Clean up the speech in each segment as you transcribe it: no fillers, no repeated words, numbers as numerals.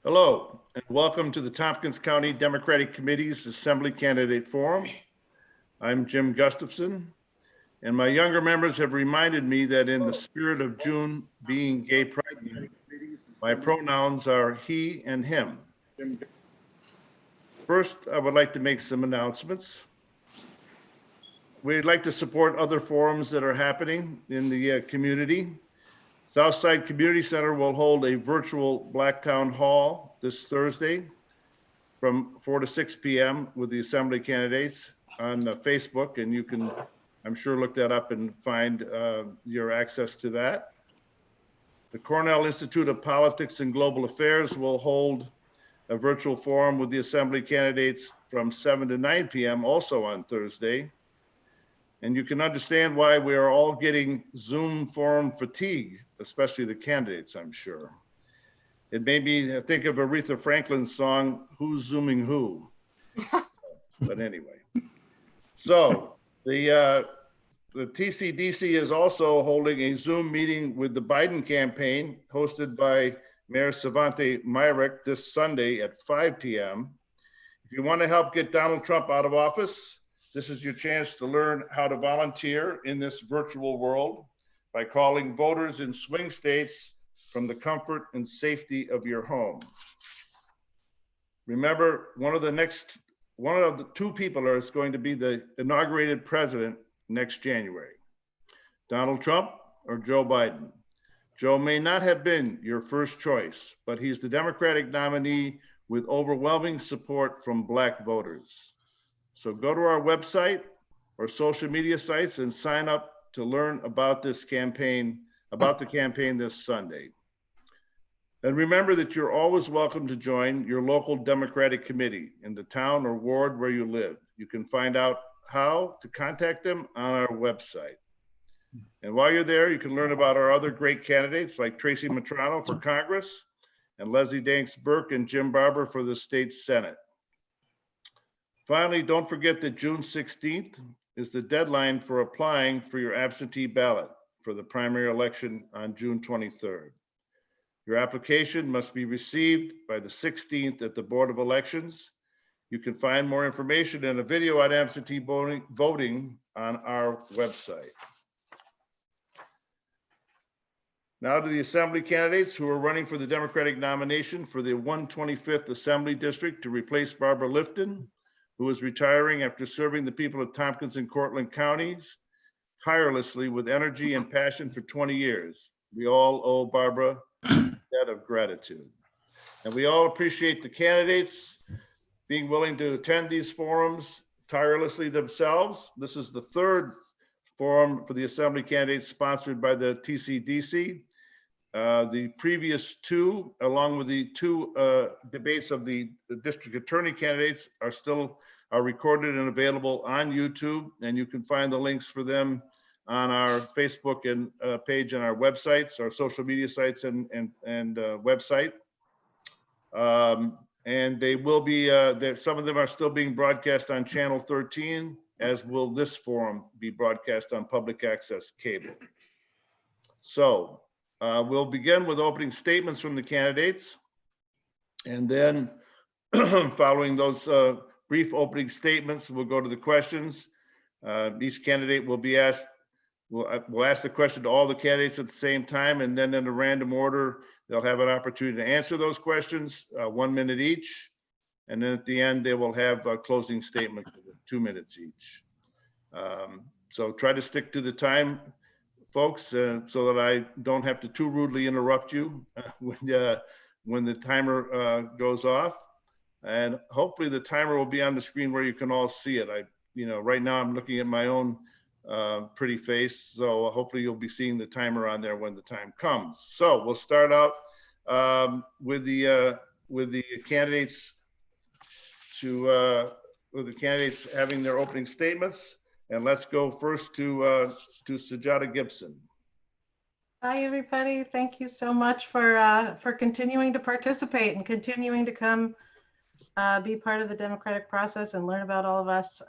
Hello, and welcome to the Tompkins County Democratic Committee's Assembly Candidate Forum. I'm Jim Gustafson, and my younger members have reminded me that in the spirit of June being Gay Pride Month, my pronouns are he and him. First, I would like to make some announcements. We'd like to support other forums that are happening in the community. Southside Community Center will hold a virtual Black Town Hall this Thursday from 4 to 6 p.m. with the assembly candidates on Facebook, and you can, I'm sure, look that up and find your access to that. The Cornell Institute of Politics and Global Affairs will hold a virtual forum with the assembly candidates from 7 to 9 p.m. also on Thursday. And you can understand why we are all getting Zoom forum fatigue, especially the candidates, I'm sure. It made me think of Aretha Franklin's song, Who's Zooming Who? But anyway, so the TCDC is also holding a Zoom meeting with the Biden campaign hosted by Mayor Savante Myrick this Sunday at 5 p.m. If you want to help get Donald Trump out of office, this is your chance to learn how to volunteer in this virtual world by calling voters in swing states from the comfort and safety of your home. Remember, one of the two people is going to be the inaugurated president next January, Donald Trump or Joe Biden. Joe may not have been your first choice, but he's the Democratic nominee with overwhelming support from Black voters. So go to our website or social media sites and sign up to learn about this campaign, about the campaign this Sunday. And remember that you're always welcome to join your local Democratic committee in the town or ward where you live. You can find out how to contact them on our website. And while you're there, you can learn about our other great candidates like Tracy Matrano for Congress and Leslie Danks Burke and Jim Barber for the state Senate. Finally, don't forget that June 16th is the deadline for applying for your absentee ballot for the primary election on June 23rd. Your application must be received by the 16th at the Board of Elections. You can find more information and a video on absentee voting on our website. Now to the assembly candidates who are running for the Democratic nomination for the 125th Assembly District to replace Barbara Lifton, who is retiring after serving the people of Tompkins and Cortland counties tirelessly with energy and passion for 20 years. We all owe Barbara a debt of gratitude. And we all appreciate the candidates being willing to attend these forums tirelessly themselves. This is the third forum for the assembly candidates sponsored by the TCDC. The previous two, along with the two debates of the district attorney candidates, are recorded and available on YouTube, and you can find the links for them on our Facebook and page on our websites, our social media sites and website. And they will be, some of them are still being broadcast on Channel 13, as will this forum be broadcast on public access cable. So we'll begin with opening statements from the candidates. And then following those brief opening statements, we'll go to the questions. Each candidate will be asked, we'll ask the question to all the candidates at the same time, and then in a random order, they'll have an opportunity to answer those questions, 1 minute each. And then at the end, they will have a closing statement, 2 minutes each. So try to stick to the time, folks, so that I don't have to too rudely interrupt you when the timer goes off. And hopefully the timer will be on the screen where you can all see it. Right now I'm looking at my own pretty face, so hopefully you'll be seeing the timer on there when the time comes. So we'll start out with the candidates having their opening statements. And let's go first to Sujata Gibson. Hi, everybody. Thank you so much for continuing to participate and continuing to come be part of the democratic process and learn about all of us.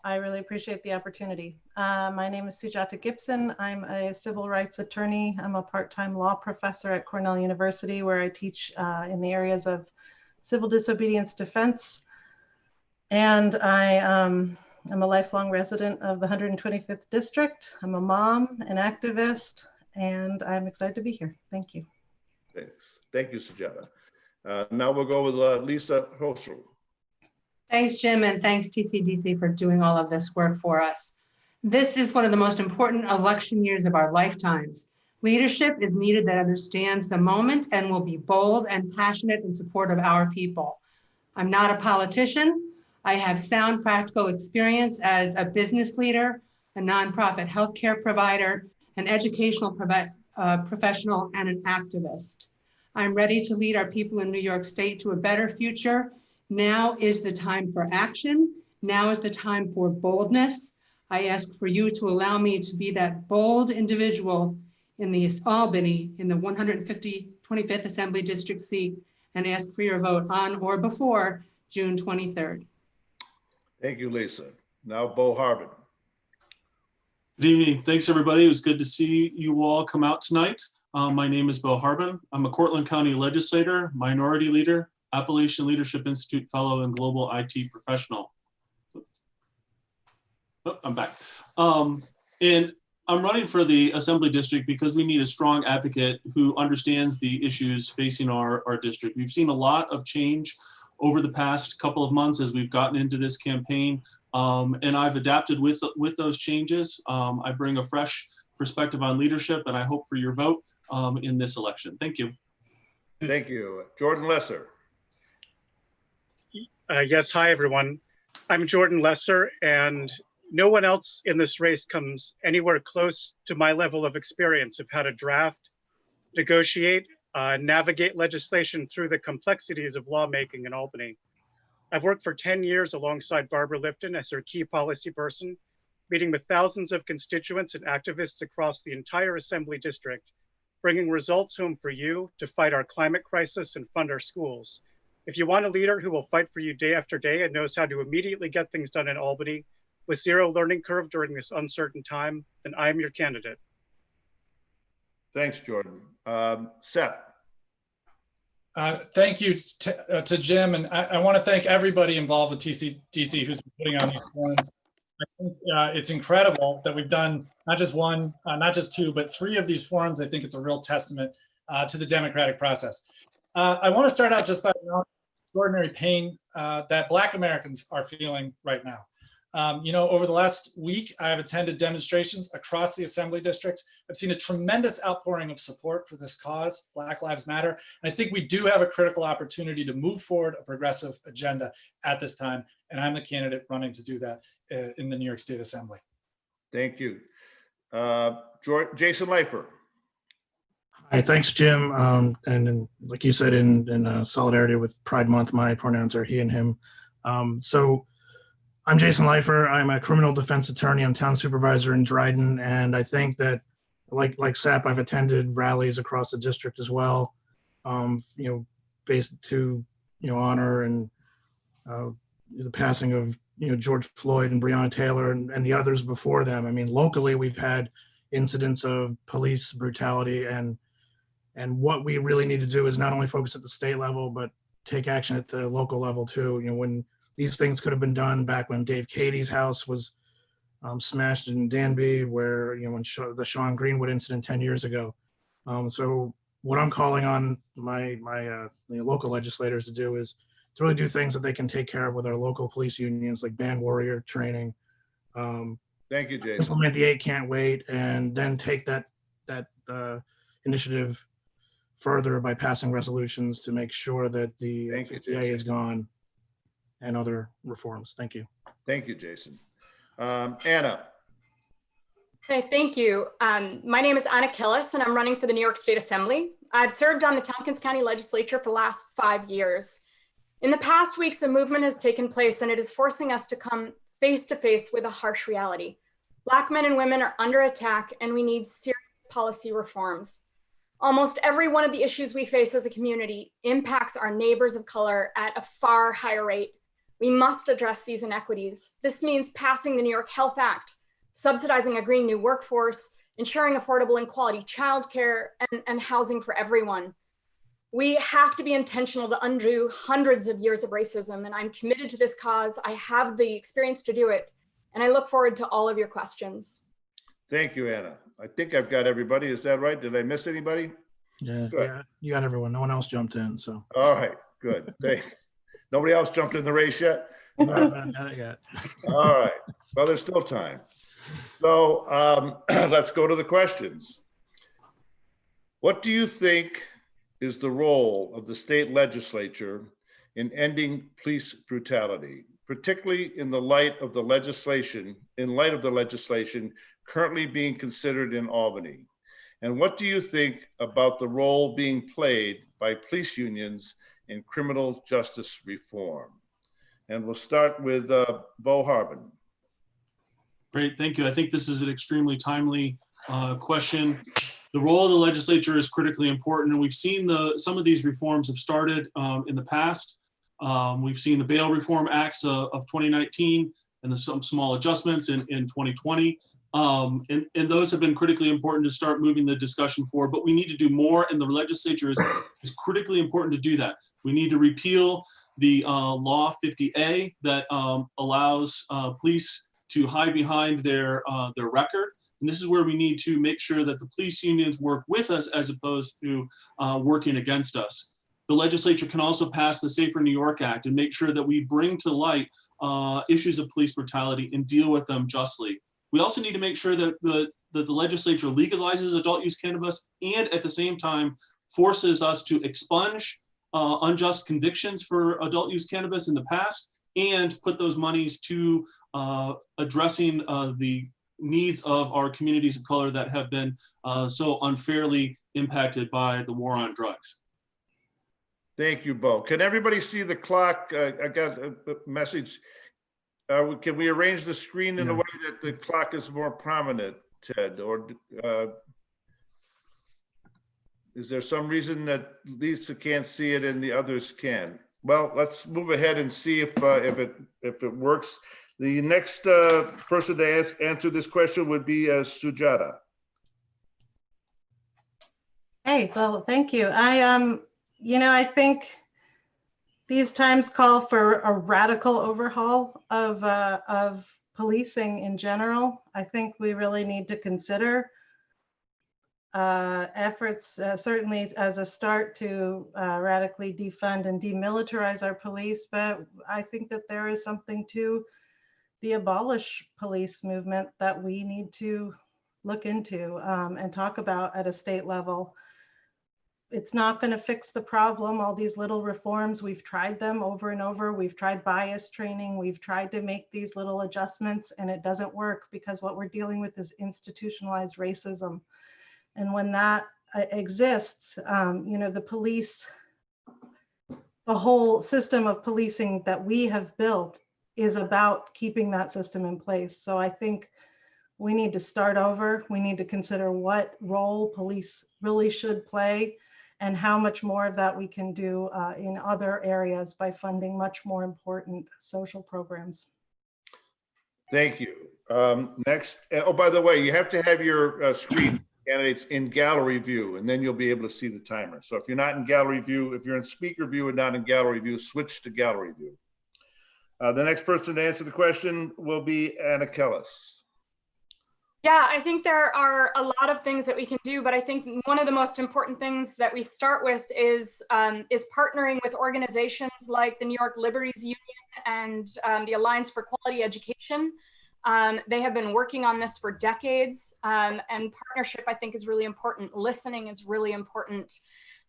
I really appreciate the opportunity. My name is Sujata Gibson. I'm a civil rights attorney. I'm a part-time law professor at Cornell University, where I teach in the areas of civil disobedience defense. And I am a lifelong resident of the 125th District. I'm a mom, an activist, and I'm excited to be here. Thank you. Thanks. Thank you, Sujata. Now we'll go with Lisa Hochul. Thanks, Jim, and thanks TCDC for doing all of this work for us. This is one of the most important election years of our lifetimes. Leadership is needed that understands the moment and will be bold and passionate in support of our people. I'm not a politician. I have sound practical experience as a business leader, a nonprofit healthcare provider, an educational professional, and an activist. I'm ready to lead our people in New York State to a better future. Now is the time for action. Now is the time for boldness. I ask for you to allow me to be that bold individual in the Albany, in the 125th Assembly District seat, and ask for your vote on or before June 23rd. Thank you, Lisa. Now, Bo Harbin. Good evening. Thanks, everybody. It was good to see you all come out tonight. My name is Bo Harbin. I'm a Cortland County legislator, minority leader, Appalachian Leadership Institute fellow, and global IT professional. Oh, I'm back. And I'm running for the Assembly District because we need a strong advocate who understands the issues facing our district. We've seen a lot of change over the past couple of months as we've gotten into this campaign, and I've adapted with those changes. I bring a fresh perspective on leadership, and I hope for your vote in this election. Thank you. Thank you. Jordan Lesser. Yes, hi, everyone. I'm Jordan Lesser, and no one else in this race comes anywhere close to my level of experience of how to draft, negotiate, navigate legislation through the complexities of lawmaking in Albany. I've worked for 10 years alongside Barbara Lifton as her key policy person, meeting with thousands of constituents and activists across the entire Assembly District, bringing results home for you to fight our climate crisis and fund our schools. If you want a leader who will fight for you day after day and knows how to immediately get things done in Albany with zero learning curve during this uncertain time, then I am your candidate. Thanks, Jordan. Seth. Thank you to Jim, and I want to thank everybody involved with TCDC who's been putting on these forums. I think it's incredible that we've done not just one, not just two, but three of these forums. I think it's a real testament to the democratic process. I want to start out just by the extraordinary pain that Black Americans are feeling right now. You know, over the last week, I have attended demonstrations across the Assembly District. I've seen a tremendous outpouring of support for this cause, Black Lives Matter. And I think we do have a critical opportunity to move forward a progressive agenda at this time. And I'm the candidate running to do that in the New York State Assembly. Thank you. Jason Leifer. Hi, thanks, Jim. And like you said, in solidarity with Pride Month, my pronouns are he and him. So I'm Jason Leifer. I'm a criminal defense attorney. I'm town supervisor in Dryden. And I think that like SAP, I've attended rallies across the district as well, you know, based to, you know, honor and the passing of, you know, George Floyd and Breonna Taylor and the others before them. I mean, locally, we've had incidents of police brutality, and what we really need to do is not only focus at the state level, but take action at the local level too. You know, when these things could have been done back when Dave Cady's house was smashed in Danby, where, you know, when the Sean Greenwood incident 10 years ago. So what I'm calling on my local legislators to do is to really do things that they can take care of with our local police unions, like band warrior training. Thank you, Jason. Implement the 8 Can't Wait, and then take that initiative further by passing resolutions to make sure that the FCA is gone and other reforms. Thank you. Thank you, Jason. Anna. Hey, thank you. My name is Anna Killis, and I'm running for the New York State Assembly. I've served on the Tompkins County Legislature for the last 5 years. In the past weeks, a movement has taken place, and it is forcing us to come face to face with a harsh reality. Black men and women are under attack, and we need serious policy reforms. Almost every one of the issues we face as a community impacts our neighbors of color at a far higher rate. We must address these inequities. This means passing the New York Health Act, subsidizing a green new workforce, ensuring affordable and quality childcare, and housing for everyone. We have to be intentional to undo hundreds of years of racism, and I'm committed to this cause. I have the experience to do it, and I look forward to all of your questions. Thank you, Anna. I think I've got everybody. Is that right? Did I miss anybody? Yeah, Good. yeah, you got everyone. No one else jumped in, so. All right, good. Thanks. Nobody else jumped in the race yet? No, not yet. All right. Well, there's still time. So let's go to the questions. What do you think is the role of the state legislature in ending police brutality, particularly in the light of the legislation, currently being considered in Albany? And what do you think about the role being played by police unions in criminal justice reform? And we'll start with Bo Harbin. Great, thank you. I think this is an extremely timely question. The role of the legislature is critically important, and we've seen some of these reforms have started in the past. We've seen the Bail Reform Acts of 2019 and some small adjustments in 2020. And those have been critically important to start moving the discussion forward, but we need to do more, and the legislature is critically important to do that. We need to repeal the Law 50A that allows police to hide behind their record. And this is where we need to make sure that the police unions work with us as opposed to working against us. The legislature can also pass the Safer New York Act and make sure that we bring to light issues of police brutality and deal with them justly. We also need to make sure that the legislature legalizes adult use cannabis and at the same time forces us to expunge unjust convictions for adult use cannabis in the past and put those monies to addressing the needs of our communities of color that have been so unfairly impacted by the war on drugs. Thank you, Bo. Can everybody see the clock? I got a message. Can we arrange the screen in a way that the clock is more prominent, Ted? Or is there some reason that Lisa can't see it and the others can? Well, let's move ahead and see if it works. The next person to answer this question would be Sujata. Hey, well, thank you. I think these times call for a radical overhaul of policing in general. I think we really need to consider efforts, certainly as a start to radically defund and demilitarize our police, but I think that there is something to the abolish police movement that we need to look into and talk about at a state level. It's not going to fix the problem. All these little reforms, we've tried them over and over. We've tried bias training. We've tried to make these little adjustments, and it doesn't work because what we're dealing with is institutionalized racism. And when that exists, the police, the whole system of policing that we have built is about keeping that system in place. So I think we need to start over. We need to consider what role police really should play and how much more of that we can do in other areas by funding much more important social programs. Thank you. Next, oh, by the way, you have to have your screen candidates in gallery view, and then you'll be able to see the timer. So if you're not in gallery view, if you're in speaker view and not in gallery view, switch to gallery view. The next person to answer the question will be Anna Kellis. Yeah, I think there are a lot of things that we can do, but I think one of the most important things that we start with is partnering with organizations like the New York Liberties Union and the Alliance for Quality Education. They have been working on this for decades, and partnership, I think, is really important. Listening is really important.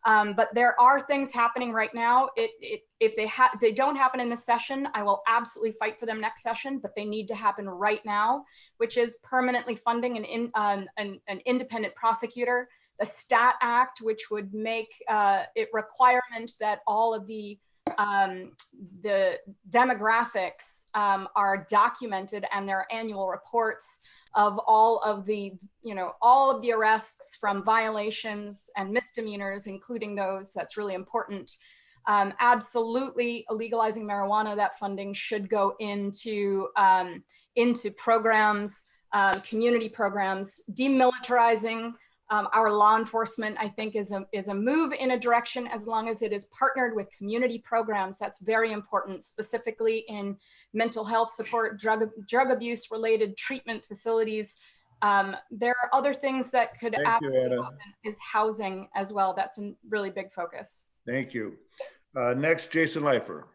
But there are things happening right now. If they don't happen in this session, I will absolutely fight for them next session, but they need to happen right now, which is permanently funding an independent prosecutor, the STAT Act, which would make it requirement that all of the demographics are documented and their annual reports of all of the arrests from violations and misdemeanors, including those. That's really important. Absolutely, legalizing marijuana, that funding should go into programs community programs, demilitarizing our law enforcement, I think is a move in a direction as long as it is partnered with community programs. That's very important, specifically in mental health support, drug abuse related treatment facilities. There are other things that could absolutely happen is housing as well. That's a really big focus. Thank you. Next, Jason Leifer.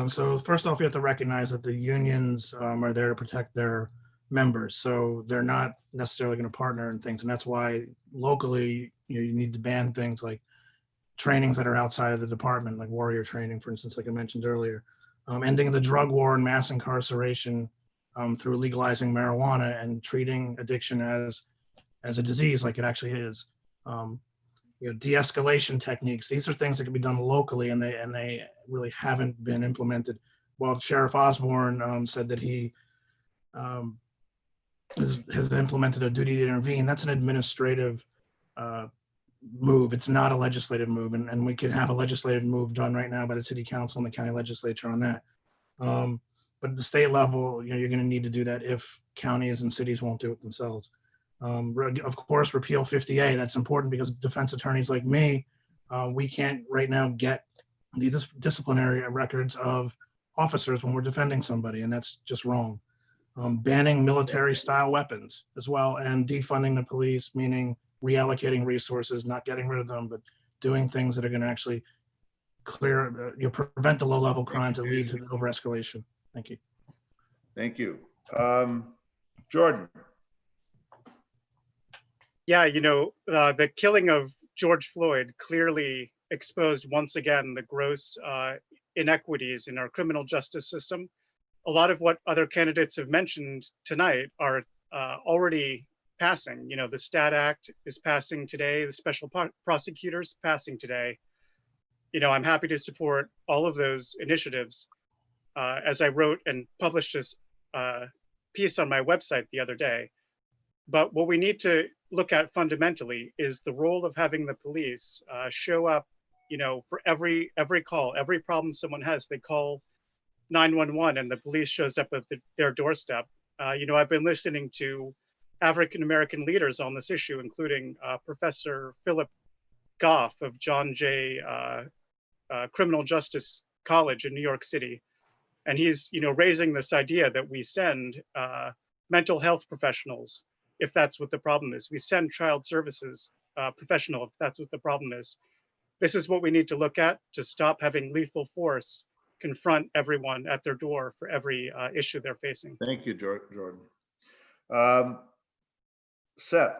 So first off, you have to recognize that the unions are there to protect their members. So they're not necessarily going to partner in things. And that's why locally, you need to ban things like trainings that are outside of the department, like warrior training, for instance, like I mentioned earlier. Ending the drug war and mass incarceration through legalizing marijuana and treating addiction as a disease like it actually is. De-escalation techniques. These are things that can be done locally, and they really haven't been implemented. While Sheriff Osborne said that he has implemented a duty to intervene, that's an administrative move. It's not a legislative move, and we could have a legislative move done right now by the city council and the county legislature on that. But at the state level, you're going to need to do that if counties and cities won't do it themselves. Of course, repeal 50A. That's important because defense attorneys like me, we can't right now get the disciplinary records of officers when we're defending somebody, and that's just wrong. Banning military-style weapons as well, and defunding the police, meaning reallocating resources, not getting rid of them, but doing things that are going to actually prevent the low-level crimes that lead to the over-escalation. Thank you. Thank you. Jordan. Yeah, the killing of George Floyd clearly exposed once again the gross inequities in our criminal justice system. A lot of what other candidates have mentioned tonight are already passing. The STAT Act is passing today, the special prosecutors passing today. I'm happy to support all of those initiatives. As I wrote and published this piece on my website the other day. But what we need to look at fundamentally is the role of having the police show up, for every call, every problem someone has, they call 911 and the police shows up at their doorstep. I've been listening to African-American leaders on this issue, including Professor Philip Goff of John Jay Criminal Justice College in New York City. And he's, raising this idea that we send mental health professionals if that's what the problem is. We send child services professional if that's what the problem is. This is what we need to look at to stop having lethal force confront everyone at their door for every issue they're facing. Thank you, Jordan. Seth.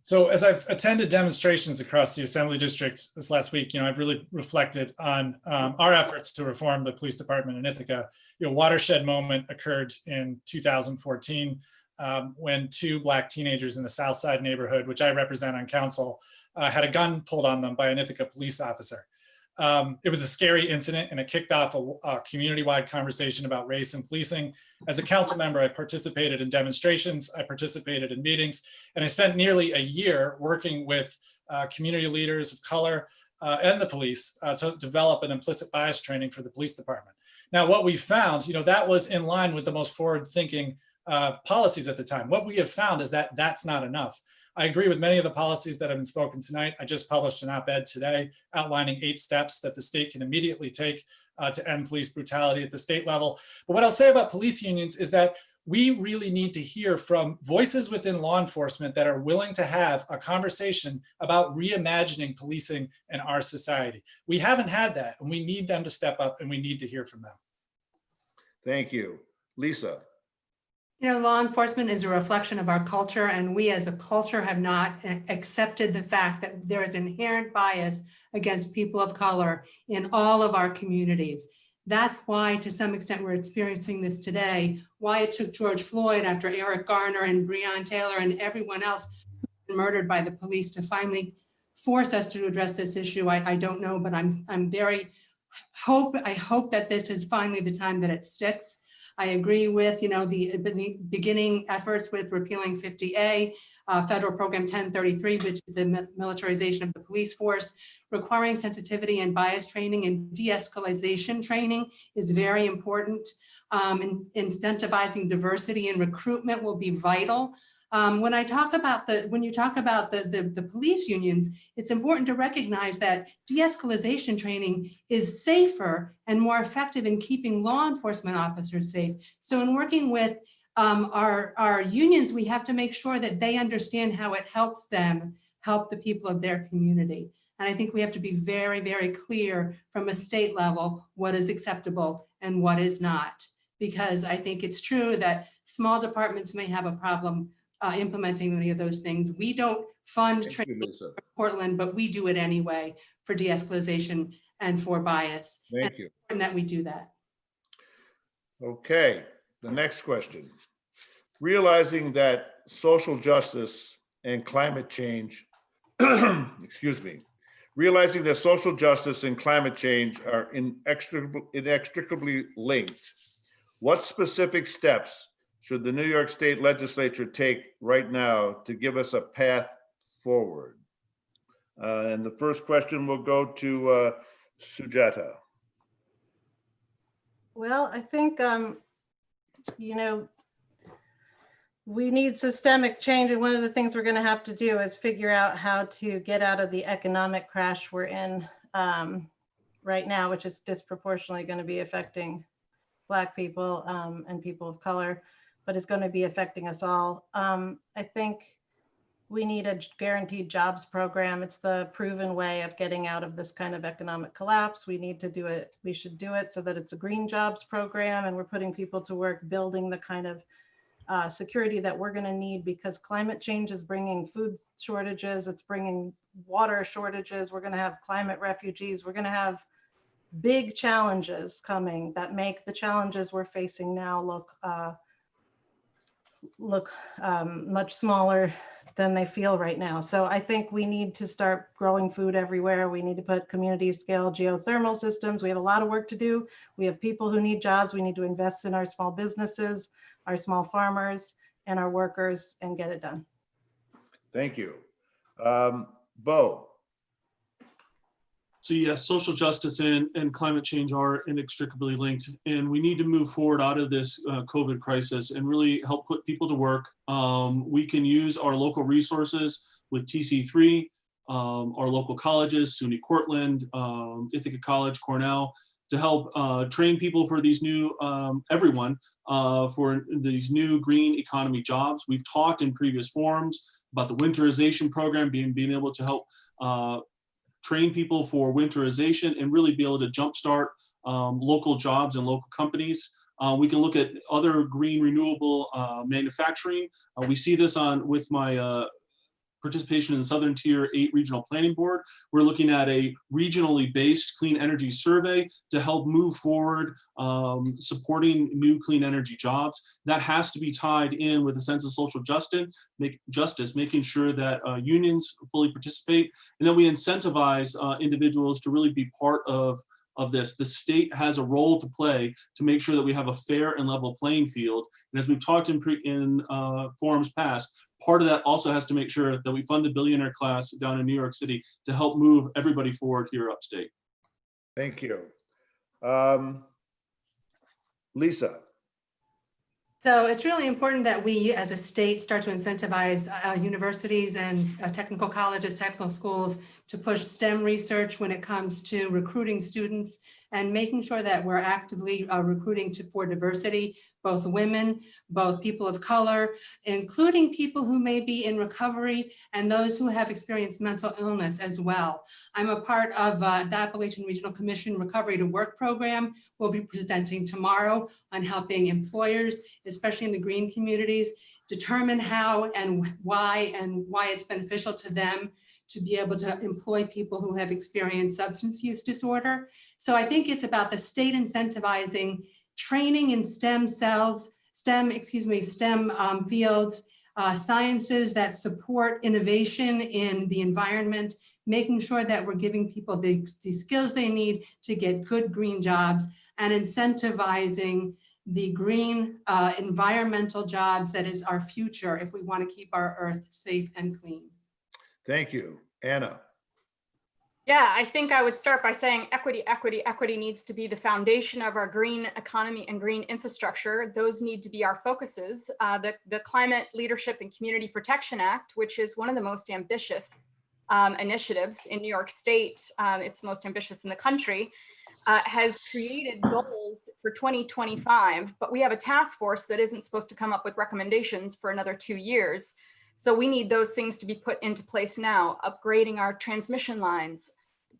So as I've attended demonstrations across the Assembly District this last week, I've really reflected on our efforts to reform the police department in Ithaca. Watershed moment occurred in 2014 when two Black teenagers in the South Side neighborhood, which I represent on council, had a gun pulled on them by an Ithaca police officer. It was a scary incident, and it kicked off a community-wide conversation about race and policing. As a council member, I participated in demonstrations, I participated in meetings, and I spent nearly a year working with community leaders of color and the police to develop an implicit bias training for the police department. Now, what we found, that was in line with the most forward-thinking policies at the time. What we have found is that that's not enough. I agree with many of the policies that have been spoken tonight. I just published an op-ed today outlining 8 steps that the state can immediately take to end police brutality at the state level. But what I'll say about police unions is that we really need to hear from voices within law enforcement that are willing to have a conversation about reimagining policing in our society. We haven't had that, and we need them to step up, and we need to hear from them. Thank you. Lisa. Law enforcement is a reflection of our culture, and we as a culture have not accepted the fact that there is inherent bias against people of color in all of our communities. That's why, to some extent, we're experiencing this today, why it took George Floyd after Eric Garner and Breonna Taylor and everyone else murdered by the police to finally force us to address this issue. I don't know, but I hope that this is finally the time that it sticks. I agree with, the beginning efforts with repealing 50A. Federal Program 1033, which is the militarization of the police force. Requiring sensitivity and bias training and de-escalation training is very important. Incentivizing diversity and recruitment will be vital. When you talk about the police unions, it's important to recognize that de-escalation training is safer and more effective in keeping law enforcement officers safe. So in working with our unions, we have to make sure that they understand how it helps them help the people of their community. And I think we have to be very, very clear from a state level what is acceptable and what is not. Because I think it's true that small departments may have a problem implementing many of those things. We don't fund training in Portland, but we do it anyway for de-escalation and for bias. Thank you. And that we do that. Okay, the next question. Realizing that social justice and climate change, excuse me, realizing that social justice and climate change are inextricably linked, what specific steps should the New York State Legislature take right now to give us a path forward? And the first question will go to Sujata. Well, I think, you know, we need systemic change. And one of the things we're going to have to do is figure out how to get out of the economic crash we're in right now, which is disproportionately going to be affecting Black people and people of color, but it's going to be affecting us all. I think we need a guaranteed jobs program. It's the proven way of getting out of this kind of economic collapse. We need to do it. We should do it so that it's a green jobs program and we're putting people to work building the kind of security that we're going to need, because climate change is bringing food shortages. It's bringing water shortages. We're going to have climate refugees. We're going to have big challenges coming that make the challenges we're facing now look much smaller than they feel right now. So I think we need to start growing food everywhere. We need to put community scale geothermal systems. We have a lot of work to do. We have people who need jobs. We need to invest in our small businesses, our small farmers, and our workers, and get it done. Thank you. Bo. So yes, social justice and climate change are inextricably linked, and we need to move forward out of this COVID crisis and really help put people to work. We can use our local resources with TC3, our local colleges, SUNY Cortland, Ithaca College, Cornell, to help train people for these new, everyone, for these new green economy jobs. We've talked in previous forums about the winterization program, being able to help train people for winterization and really be able to jumpstart local jobs and local companies. We can look at other green renewable manufacturing. We see this with my participation in the Southern Tier 8 Regional Planning Board. We're looking at a regionally based clean energy survey to help move forward supporting new clean energy jobs. That has to be tied in with a sense of social justice, making sure that unions fully participate, and then we incentivize individuals to really be part of this. The state has a role to play to make sure that we have a fair and level playing field. And as we've talked in forums past, part of that also has to make sure that we fund the billionaire class down in New York City to help move everybody forward here upstate. Thank you. Lisa. So it's really important that we as a state start to incentivize universities and technical colleges, technical schools to push STEM research when it comes to recruiting students and making sure that we're actively recruiting for diversity, both women, both people of color, including people who may be in recovery and those who have experienced mental illness as well. I'm a part of the Appalachian Regional Commission Recovery to Work program. We'll be presenting tomorrow on helping employers, especially in the green communities, determine how and why it's beneficial to them to be able to employ people who have experienced substance use disorder. So I think it's about the state incentivizing training in STEM fields, sciences that support innovation in the environment, making sure that we're giving people the skills they need to get good green jobs, and incentivizing the green environmental jobs that is our future if we want to keep our earth safe and clean. Thank you. Anna. Yeah, I think I would start by saying equity, equity, equity needs to be the foundation of our green economy and green infrastructure. Those need to be our focuses. The Climate Leadership and Community Protection Act, which is one of the most ambitious initiatives in New York State, it's most ambitious in the country, has created goals for 2025, but we have a task force that isn't supposed to come up with recommendations for another 2 years. So we need those things to be put into place now, upgrading our transmission lines,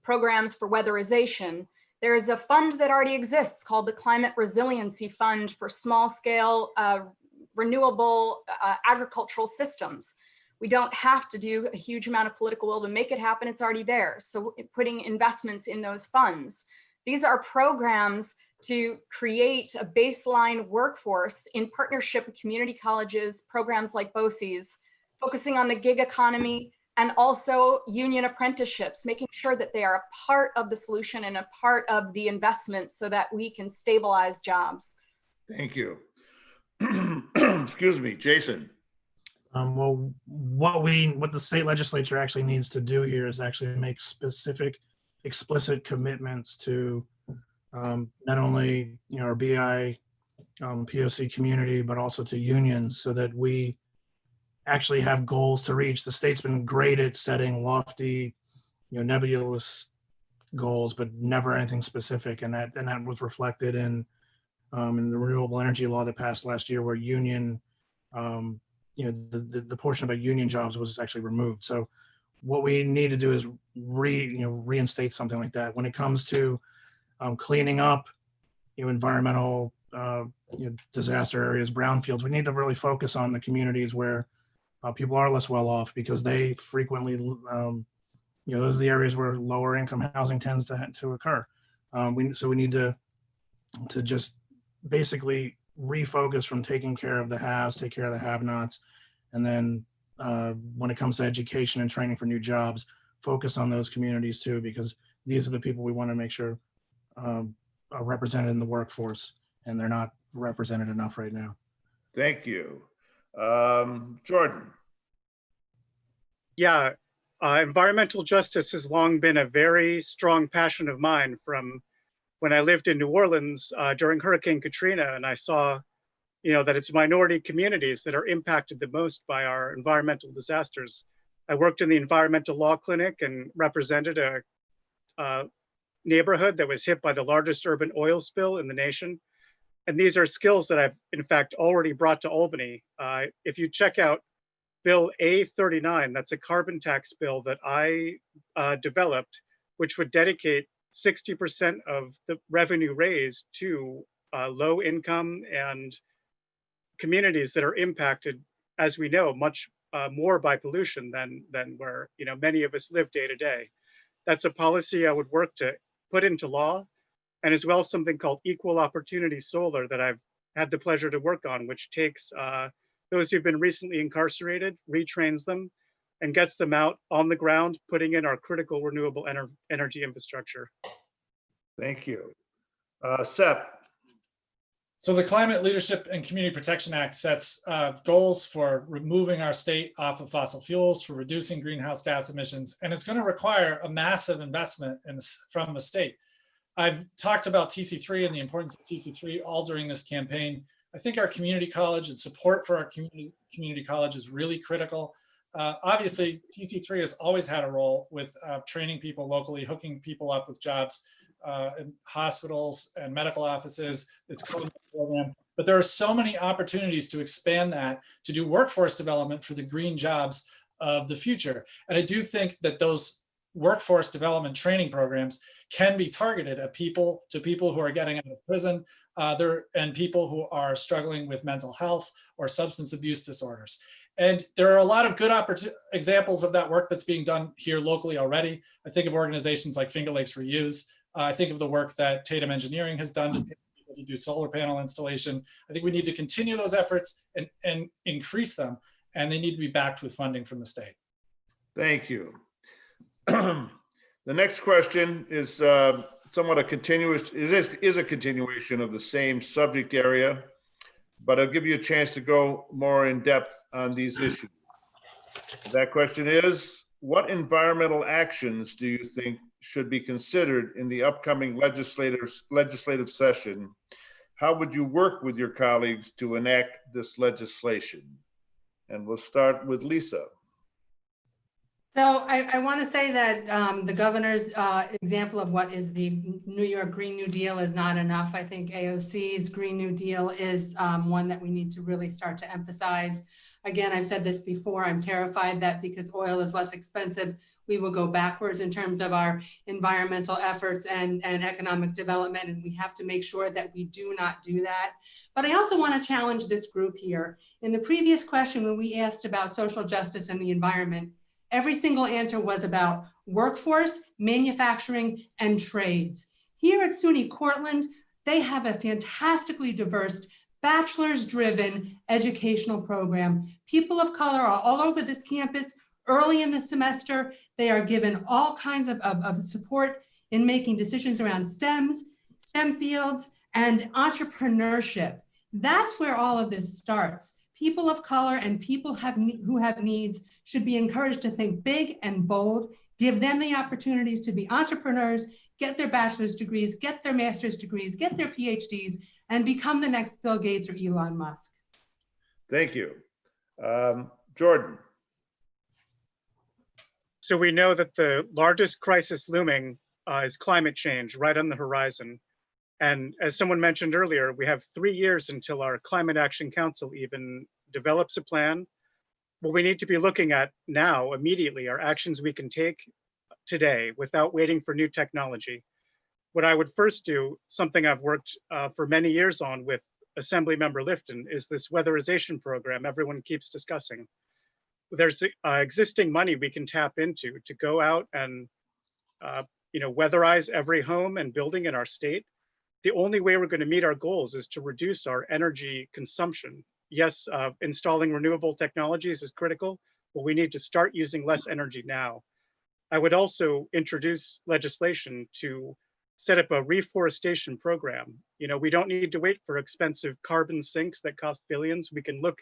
programs for weatherization. There is a fund that already exists called the Climate Resiliency Fund for small scale renewable agricultural systems. We don't have to do a huge amount of political will to make it happen. It's already there. So putting investments in those funds. These are programs to create a baseline workforce in partnership with community colleges, programs like BOCES, focusing on the gig economy and also union apprenticeships, making sure that they are a part of the solution and a part of the investment so that we can stabilize jobs. Thank you. Excuse me, Jason. Well, what the state legislature actually needs to do here is actually make specific, explicit commitments to not only our BI, POC community, but also to unions, so that we actually have goals to reach. The state's been great at setting lofty, nebulous goals, but never anything specific, and that was reflected in the renewable energy law that passed last year, where union, the portion about union jobs was actually removed. So what we need to do is reinstate something like that. When it comes to cleaning up environmental disaster areas, brownfields, we need to really focus on the communities where people are less well off, because they frequently, those are the areas where lower income housing tends to occur. So we need to just basically refocus from taking care of the haves, take care of the have-nots, and then when it comes to education and training for new jobs, focus on those communities too, because these are the people we want to make sure are represented in the workforce, and they're not represented enough right now. Thank you. Jordan. Yeah, environmental justice has long been a very strong passion of mine from when I lived in New Orleans during Hurricane Katrina, and I saw, that it's minority communities that are impacted the most by our environmental disasters. I worked in the environmental law clinic and represented a neighborhood that was hit by the largest urban oil spill in the nation. And these are skills that I've, in fact, already brought to Albany. If you check out Bill A39, that's a carbon tax bill that I developed, which would dedicate 60% of the revenue raised to low income and communities that are impacted, as we know, much more by pollution than where many of us live day to day. That's a policy I would work to put into law, and as well something called equal opportunity solar that I've had the pleasure to work on, which takes those who've been recently incarcerated, retrains them, and gets them out on the ground, putting in our critical renewable energy infrastructure. Thank you. Sep. So the Climate Leadership and Community Protection Act sets goals for removing our state off of fossil fuels, for reducing greenhouse gas emissions, and it's going to require a massive investment from the state. I've talked about TC3 and the importance of TC3 all during this campaign. I think our community college and support for our community college is really critical. Obviously, TC3 has always had a role with training people locally, hooking people up with jobs in hospitals and medical offices. It's called a program, but there are so many opportunities to expand that, to do workforce development for the green jobs of the future. And I do think that those workforce development training programs can be targeted at people who are getting out of prison and people who are struggling with mental health or substance abuse disorders. And there are a lot of good examples of that work that's being done here locally already. I think of organizations like Finger Lakes Reuse. I think of the work that Tatum Engineering has done to do solar panel installation. I think we need to continue those efforts and increase them, and they need to be backed with funding from the state. Thank you. The next question is somewhat a continuous, is a continuation of the same subject area, but I'll give you a chance to go more in depth on these issues. That question is, what environmental actions do you think should be considered in the upcoming legislative session? How would you work with your colleagues to enact this legislation? And we'll start with Lisa. So I want to say that the governor's example of what is the New York Green New Deal is not enough. I think AOC's Green New Deal is one that we need to really start to emphasize. Again, I've said this before, I'm terrified that because oil is less expensive, we will go backwards in terms of our environmental efforts and economic development, and we have to make sure that we do not do that. But I also want to challenge this group here. In the previous question, when we asked about social justice and the environment, every single answer was about workforce, manufacturing, and trades. Here at SUNY Cortland, they have a fantastically diverse bachelor's-driven educational program. People of color are all over this campus. Early in the semester, they are given all kinds of support in making decisions around STEM fields, and entrepreneurship. That's where all of this starts. People of color and people who have needs should be encouraged to think big and bold, give them the opportunities to be entrepreneurs, get their bachelor's degrees, get their master's degrees, get their PhDs, and become the next Bill Gates or Elon Musk. Thank you. Jordan. So we know that the largest crisis looming is climate change right on the horizon. And as someone mentioned earlier, we have 3 years until our Climate Action Council even develops a plan. What we need to be looking at now immediately are actions we can take today without waiting for new technology. What I would first do, something I've worked for many years on with Assemblymember Lifton, is this weatherization program everyone keeps discussing. There's existing money we can tap into to go out and weatherize every home and building in our state. The only way we're going to meet our goals is to reduce our energy consumption. Yes, installing renewable technologies is critical, but we need to start using less energy now. I would also introduce legislation to set up a reforestation program. We don't need to wait for expensive carbon sinks that cost billions. We can look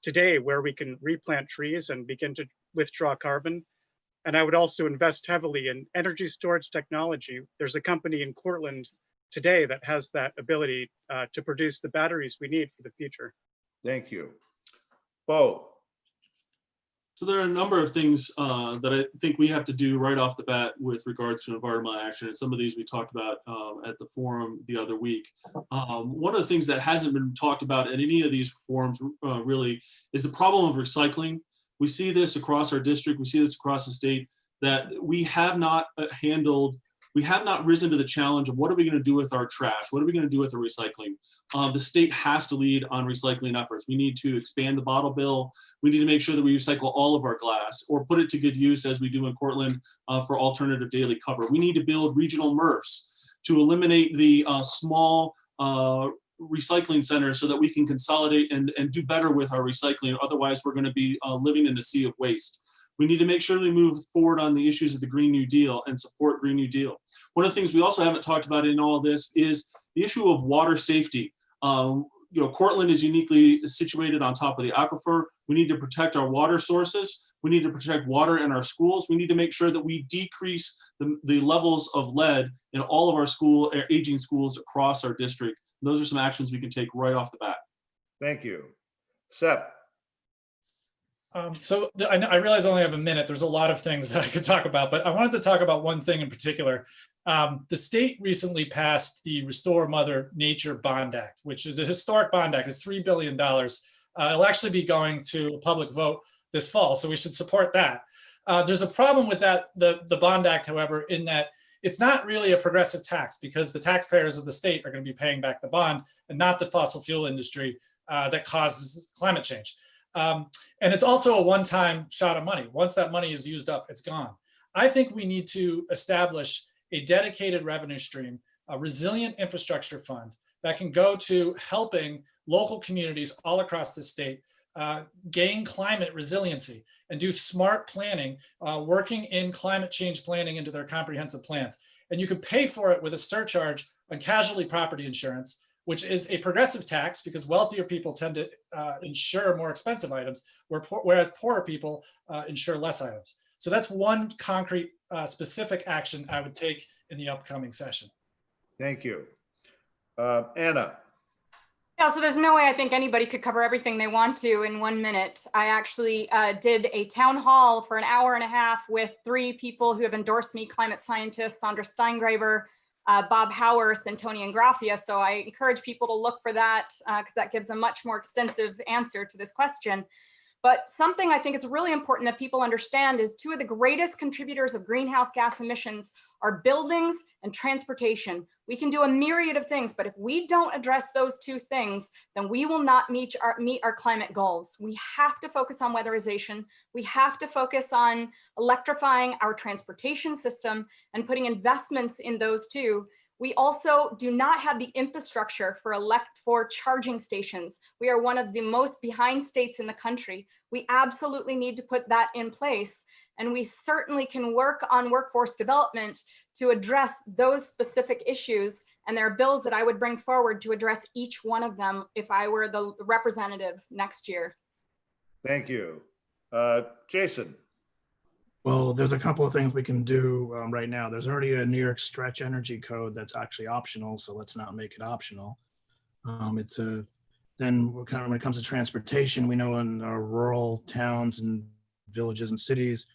today where we can replant trees and begin to withdraw carbon. And I would also invest heavily in energy storage technology. There's a company in Cortland today that has that ability to produce the batteries we need for the future. Thank you. Bo. So there are a number of things that I think we have to do right off the bat with regards to environmental action. And some of these we talked about at the forum the other week. One of the things that hasn't been talked about at any of these forums really is the problem of recycling. We see this across our district. We see this across the state, that we have not risen to the challenge of what are we going to do with our trash? What are we going to do with the recycling? The state has to lead on recycling efforts. We need to expand the bottle bill. We need to make sure that we recycle all of our glass or put it to good use as we do in Cortland for alternative daily cover. We need to build regional MRFs to eliminate the small recycling centers so that we can consolidate and do better with our recycling. Otherwise, we're going to be living in a sea of waste. We need to make sure we move forward on the issues of the Green New Deal and support Green New Deal. One of the things we also haven't talked about in all of this is the issue of water safety. Cortland is uniquely situated on top of the aquifer. We need to protect our water sources. We need to protect water in our schools. We need to make sure that we decrease the levels of lead in all of our aging schools across our district. And those are some actions we can take right off the bat. Thank you. Sep. So I realize I only have a minute. There's a lot of things that I could talk about, but I wanted to talk about one thing in particular. The state recently passed the Restore Mother Nature Bond Act, which is a historic bond act. It's $3 billion. It'll actually be going to a public vote this fall, so we should support that. There's a problem with that, the bond act, however, in that it's not really a progressive tax because the taxpayers of the state are going to be paying back the bond and not the fossil fuel industry that causes climate change. And it's also a one-time shot of money. Once that money is used up, it's gone. I think we need to establish a dedicated revenue stream, a resilient infrastructure fund that can go to helping local communities all across the state gain climate resiliency and do smart planning, working in climate change planning into their comprehensive plans. and you can pay for it with a surcharge on casualty property insurance, which is a progressive tax because wealthier people tend to insure more expensive items, whereas poorer people insure less items. So that's one concrete specific action I would take in the upcoming session. Thank you. Anna. Yeah, so there's no way I think anybody could cover everything they want to in 1 minute. I actually did a town hall for an hour and a half with 3 people who have endorsed me, climate scientists, Sandra Steingraber, Bob Howarth, and Tony Ingraffia. So I encourage people to look for that because that gives a much more extensive answer to this question. But something I think it's really important that people understand is 2 of the greatest contributors of greenhouse gas emissions are buildings and transportation. We can do a myriad of things, but if we don't address those 2 things, then we will not meet our climate goals. We have to focus on weatherization. We have to focus on electrifying our transportation system and putting investments in those 2. We also do not have the infrastructure for charging stations. We are one of the most behind states in the country. We absolutely need to put that in place. And we certainly can work on workforce development to address those specific issues. And there are bills that I would bring forward to address each one of them if I were the representative next year. Thank you. Jason. Well, there's a couple of things we can do right now. There's already a New York stretch energy code that's actually optional, so let's not make it optional. Then when it comes to transportation, we know in our rural towns and villages and cities,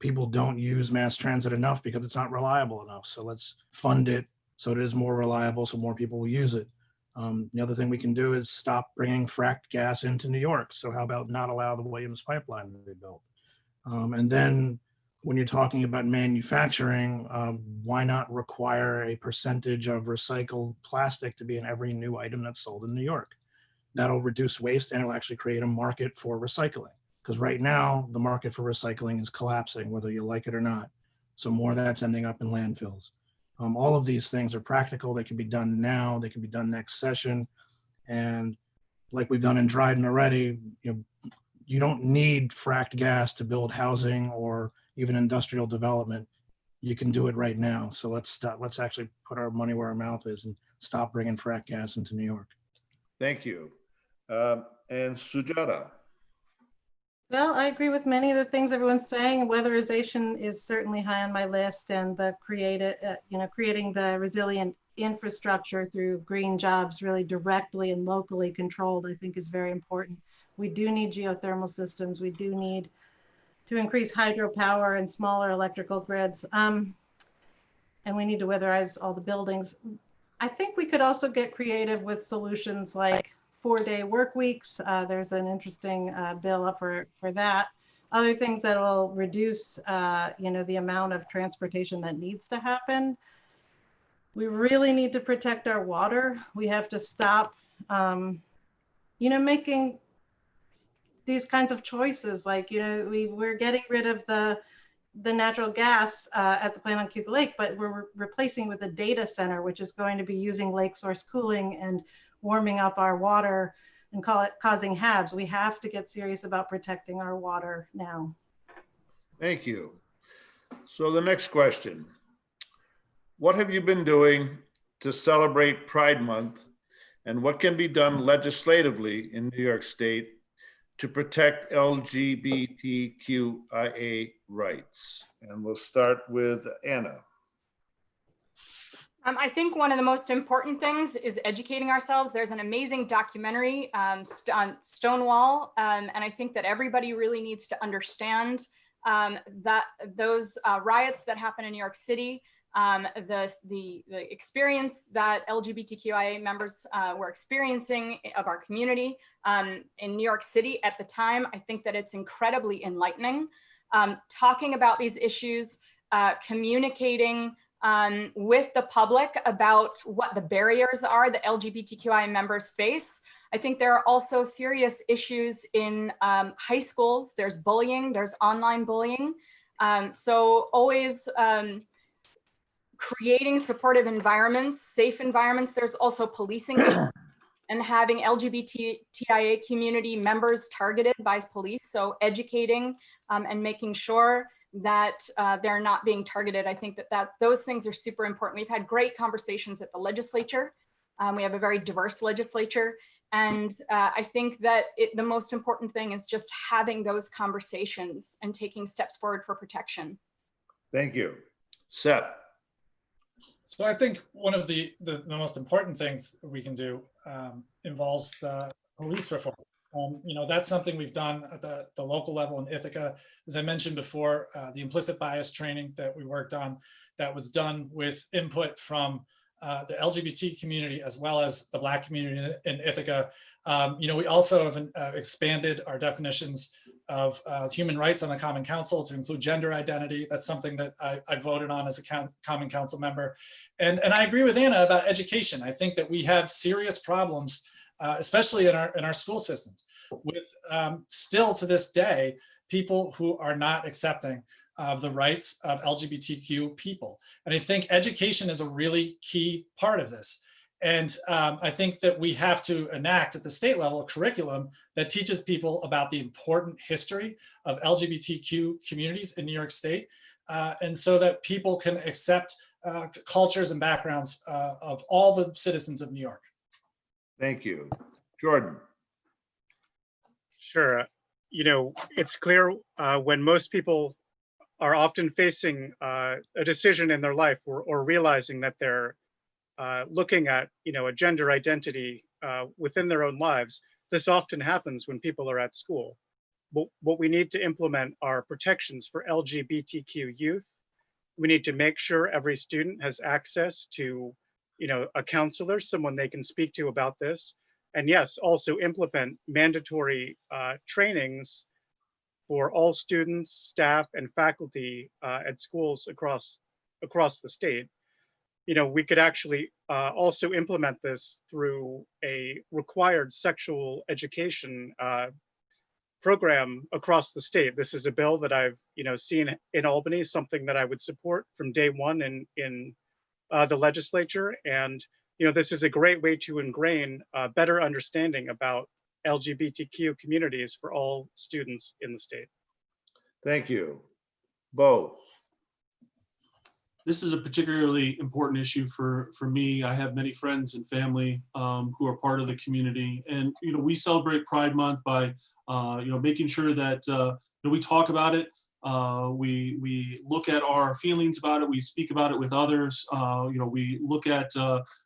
people don't use mass transit enough because it's not reliable enough. So let's fund it so it is more reliable, so more people will use it. The other thing we can do is stop bringing fracked gas into New York. So how about not allow the Williams pipeline to be built? And then when you're talking about manufacturing, why not require a percentage of recycled plastic to be in every new item that's sold in New York? That'll reduce waste and it'll actually create a market for recycling. Because right now, the market for recycling is collapsing, whether you like it or not. So more of that's ending up in landfills. All of these things are practical. They can be done now. They can be done next session. And like we've done in Dryden already, you don't need fracked gas to build housing or even industrial development. You can do it right now. So let's actually put our money where our mouth is and stop bringing fracked gas into New York. Thank you. And Sujata. Well, I agree with many of the things everyone's saying. Weatherization is certainly high on my list, and the creating the resilient infrastructure through green jobs really directly and locally controlled, I think is very important. We do need geothermal systems. We do need to increase hydropower and smaller electrical grids. And we need to weatherize all the buildings. I think we could also get creative with solutions like 4-day work weeks. There's an interesting bill up for that. Other things that will reduce the amount of transportation that needs to happen. We really need to protect our water. We have to stop making these kinds of choices, like we're getting rid of the natural gas at the plant on Cuba Lake, but we're replacing with a data center, which is going to be using lake source cooling and warming up our water and causing HABs. We have to get serious about protecting our water now. Thank you. So the next question, what have you been doing to celebrate Pride Month, and what can be done legislatively in New York State to protect LGBTQIA rights? And we'll start with Anna. I think one of the most important things is educating ourselves. There's an amazing documentary on Stonewall, and I think that everybody really needs to understand that those riots that happen in New York City, the experience that LGBTQIA members were experiencing of our community in New York City at the time, I think that it's incredibly enlightening. Talking about these issues, communicating with the public about what the barriers are that LGBTQI members face. I think there are also serious issues in high schools. There's bullying, there's online bullying. So always creating supportive environments, safe environments. There's also policing and having LGBTQIA community members targeted by police. So educating and making sure that they're not being targeted. I think that those things are super important. We've had great conversations at the legislature. We have a very diverse legislature. And I think that the most important thing is just having those conversations and taking steps forward for protection. Thank you. Seth. So I think one of the most important things we can do involves the police reform. That's something we've done at the local level in Ithaca. As I mentioned before, the implicit bias training that we worked on, that was done with input from the LGBT community as well as the Black community in Ithaca. We also have expanded our definitions of human rights on the Common Council to include gender identity. That's something that I voted on as a Common Council member. And I agree with Anna about education. I think that we have serious problems, especially in our school systems, with still to this day, people who are not accepting of the rights of LGBTQ people. And I think education is a really key part of this. And I think that we have to enact at the state level a curriculum that teaches people about the important history of LGBTQ communities in New York State. And so that people can accept cultures and backgrounds of all the citizens of New York. Thank you. Jordan. Sure. It's clear when most people are often facing a decision in their life or realizing that they're looking at, a gender identity within their own lives. This often happens when people are at school. But what we need to implement are protections for LGBTQ youth. We need to make sure every student has access to, a counselor, someone they can speak to about this. And yes, also implement mandatory trainings for all students, staff, and faculty at schools across the state. We could actually also implement this through a required sexual education program across the state. This is a bill that I've seen in Albany, something that I would support from day one in the legislature. And this is a great way to ingrain a better understanding about LGBTQ communities for all students in the state. Thank you. Bo. This is a particularly important issue for me. I have many friends and family who are part of the community, and we celebrate Pride Month by making sure that we talk about it. We look at our feelings about it. We speak about it with others. We look at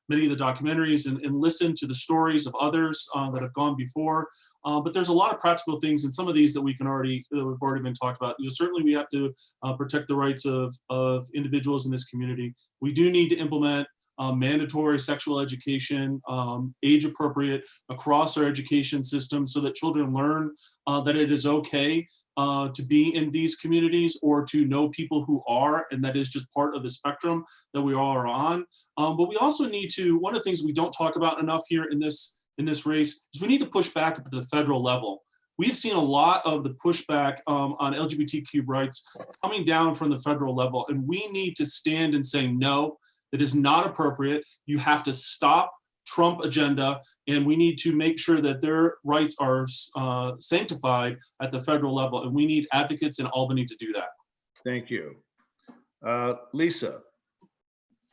many of the documentaries and listen to the stories of others that have gone before. But there's a lot of practical things in some of these that we've already been talked about. Certainly we have to protect the rights of individuals in this community. We do need to implement mandatory sexual education, age appropriate across our education system so that children learn that it is okay to be in these communities or to know people who are, and that is just part of the spectrum that we all are on. But we also need to, one of the things we don't talk about enough here in this race is we need to push back up to the federal level. We've seen a lot of the pushback on LGBTQ rights coming down from the federal level, and we need to stand and say, no, that is not appropriate. You have to stop Trump agenda, and we need to make sure that their rights are sanctified at the federal level, and we need advocates in Albany to do that. Thank you. Lisa.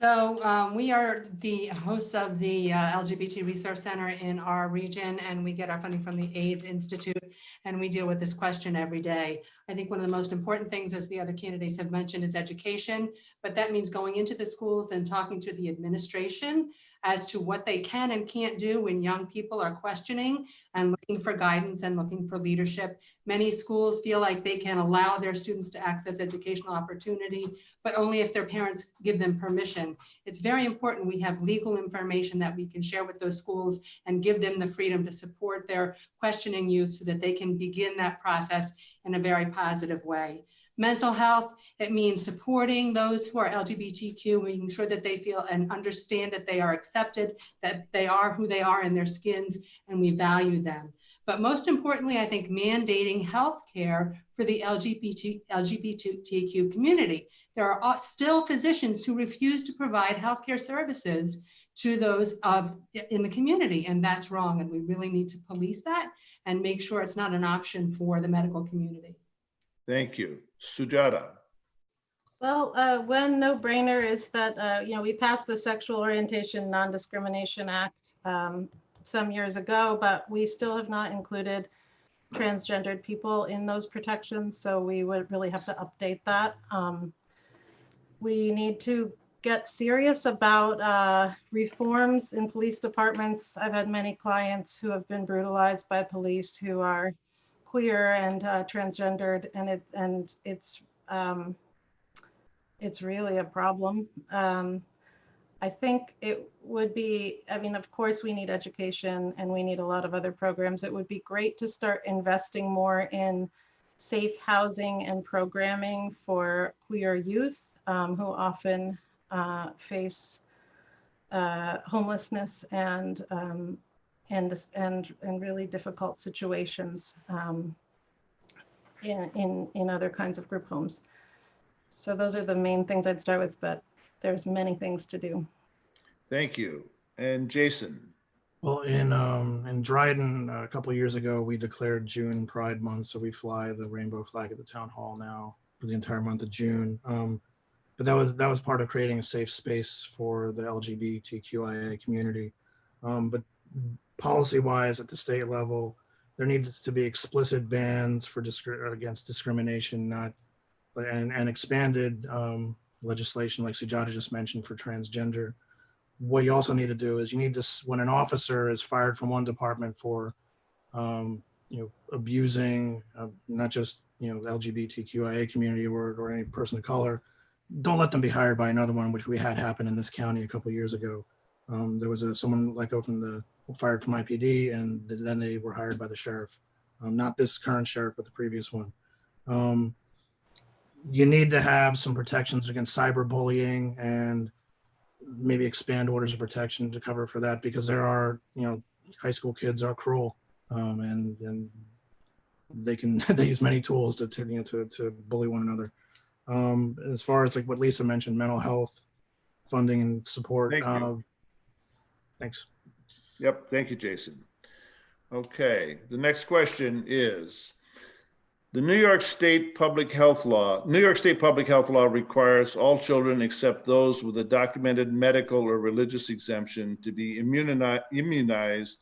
So we are the hosts of the LGBT Resource Center in our region, and we get our funding from the AIDS Institute, and we deal with this question every day. I think one of the most important things, as the other candidates have mentioned, is education, but that means going into the schools and talking to the administration as to what they can and can't do when young people are questioning and looking for guidance and looking for leadership. Many schools feel like they can allow their students to access educational opportunity, but only if their parents give them permission. It's very important we have legal information that we can share with those schools and give them the freedom to support their questioning youth so that they can begin that process in a very positive way. Mental health, it means supporting those who are LGBTQ, making sure that they feel and understand that they are accepted, that they are who they are in their skins, and we value them. But most importantly, I think mandating health care for the LGBTQ community. There are still physicians who refuse to provide healthcare services to those in the community, and that's wrong. And we really need to police that and make sure it's not an option for the medical community. Thank you. Sujata. Well, one no-brainer is that, we passed the Sexual Orientation Non-Discrimination Act some years ago, but we still have not included transgendered people in those protections. So we would really have to update that. We need to get serious about reforms in police departments. I've had many clients who have been brutalized by police who are queer and transgendered, and it's really a problem. I think it would be, I mean, of course, we need education and we need a lot of other programs. It would be great to start investing more in safe housing and programming for queer youth who often face homelessness and really difficult situations in other kinds of group homes. So those are the main things I'd start with, but there's many things to do. Thank you. And Jason? Well, in Dryden, a couple of years ago, we declared June Pride Month, so we fly the rainbow flag at the town hall now for the entire month of June. But that was part of creating a safe space for the LGBTQIA community. But policy-wise, at the state level, there needs to be explicit bans for against discrimination, and expanded legislation, like Sujata just mentioned, for transgender. What you also need to do is you need to, when an officer is fired from one department for, abusing not just the LGBTQIA community or any person of color, don't let them be hired by another one, which we had happen in this county a couple of years ago. There was someone let go fired from IPD, and then they were hired by the sheriff, not this current sheriff, but the previous one. You need to have some protections against cyberbullying and maybe expand orders of protection to cover for that, because there are, high school kids are cruel, and they use many tools to bully one another. As far as like what Lisa mentioned, mental health funding and support. Thank you. Thanks. Yep, thank you, Jason. Okay, the next question is, the New York State Public Health Law requires all children except those with a documented medical or religious exemption to be immunized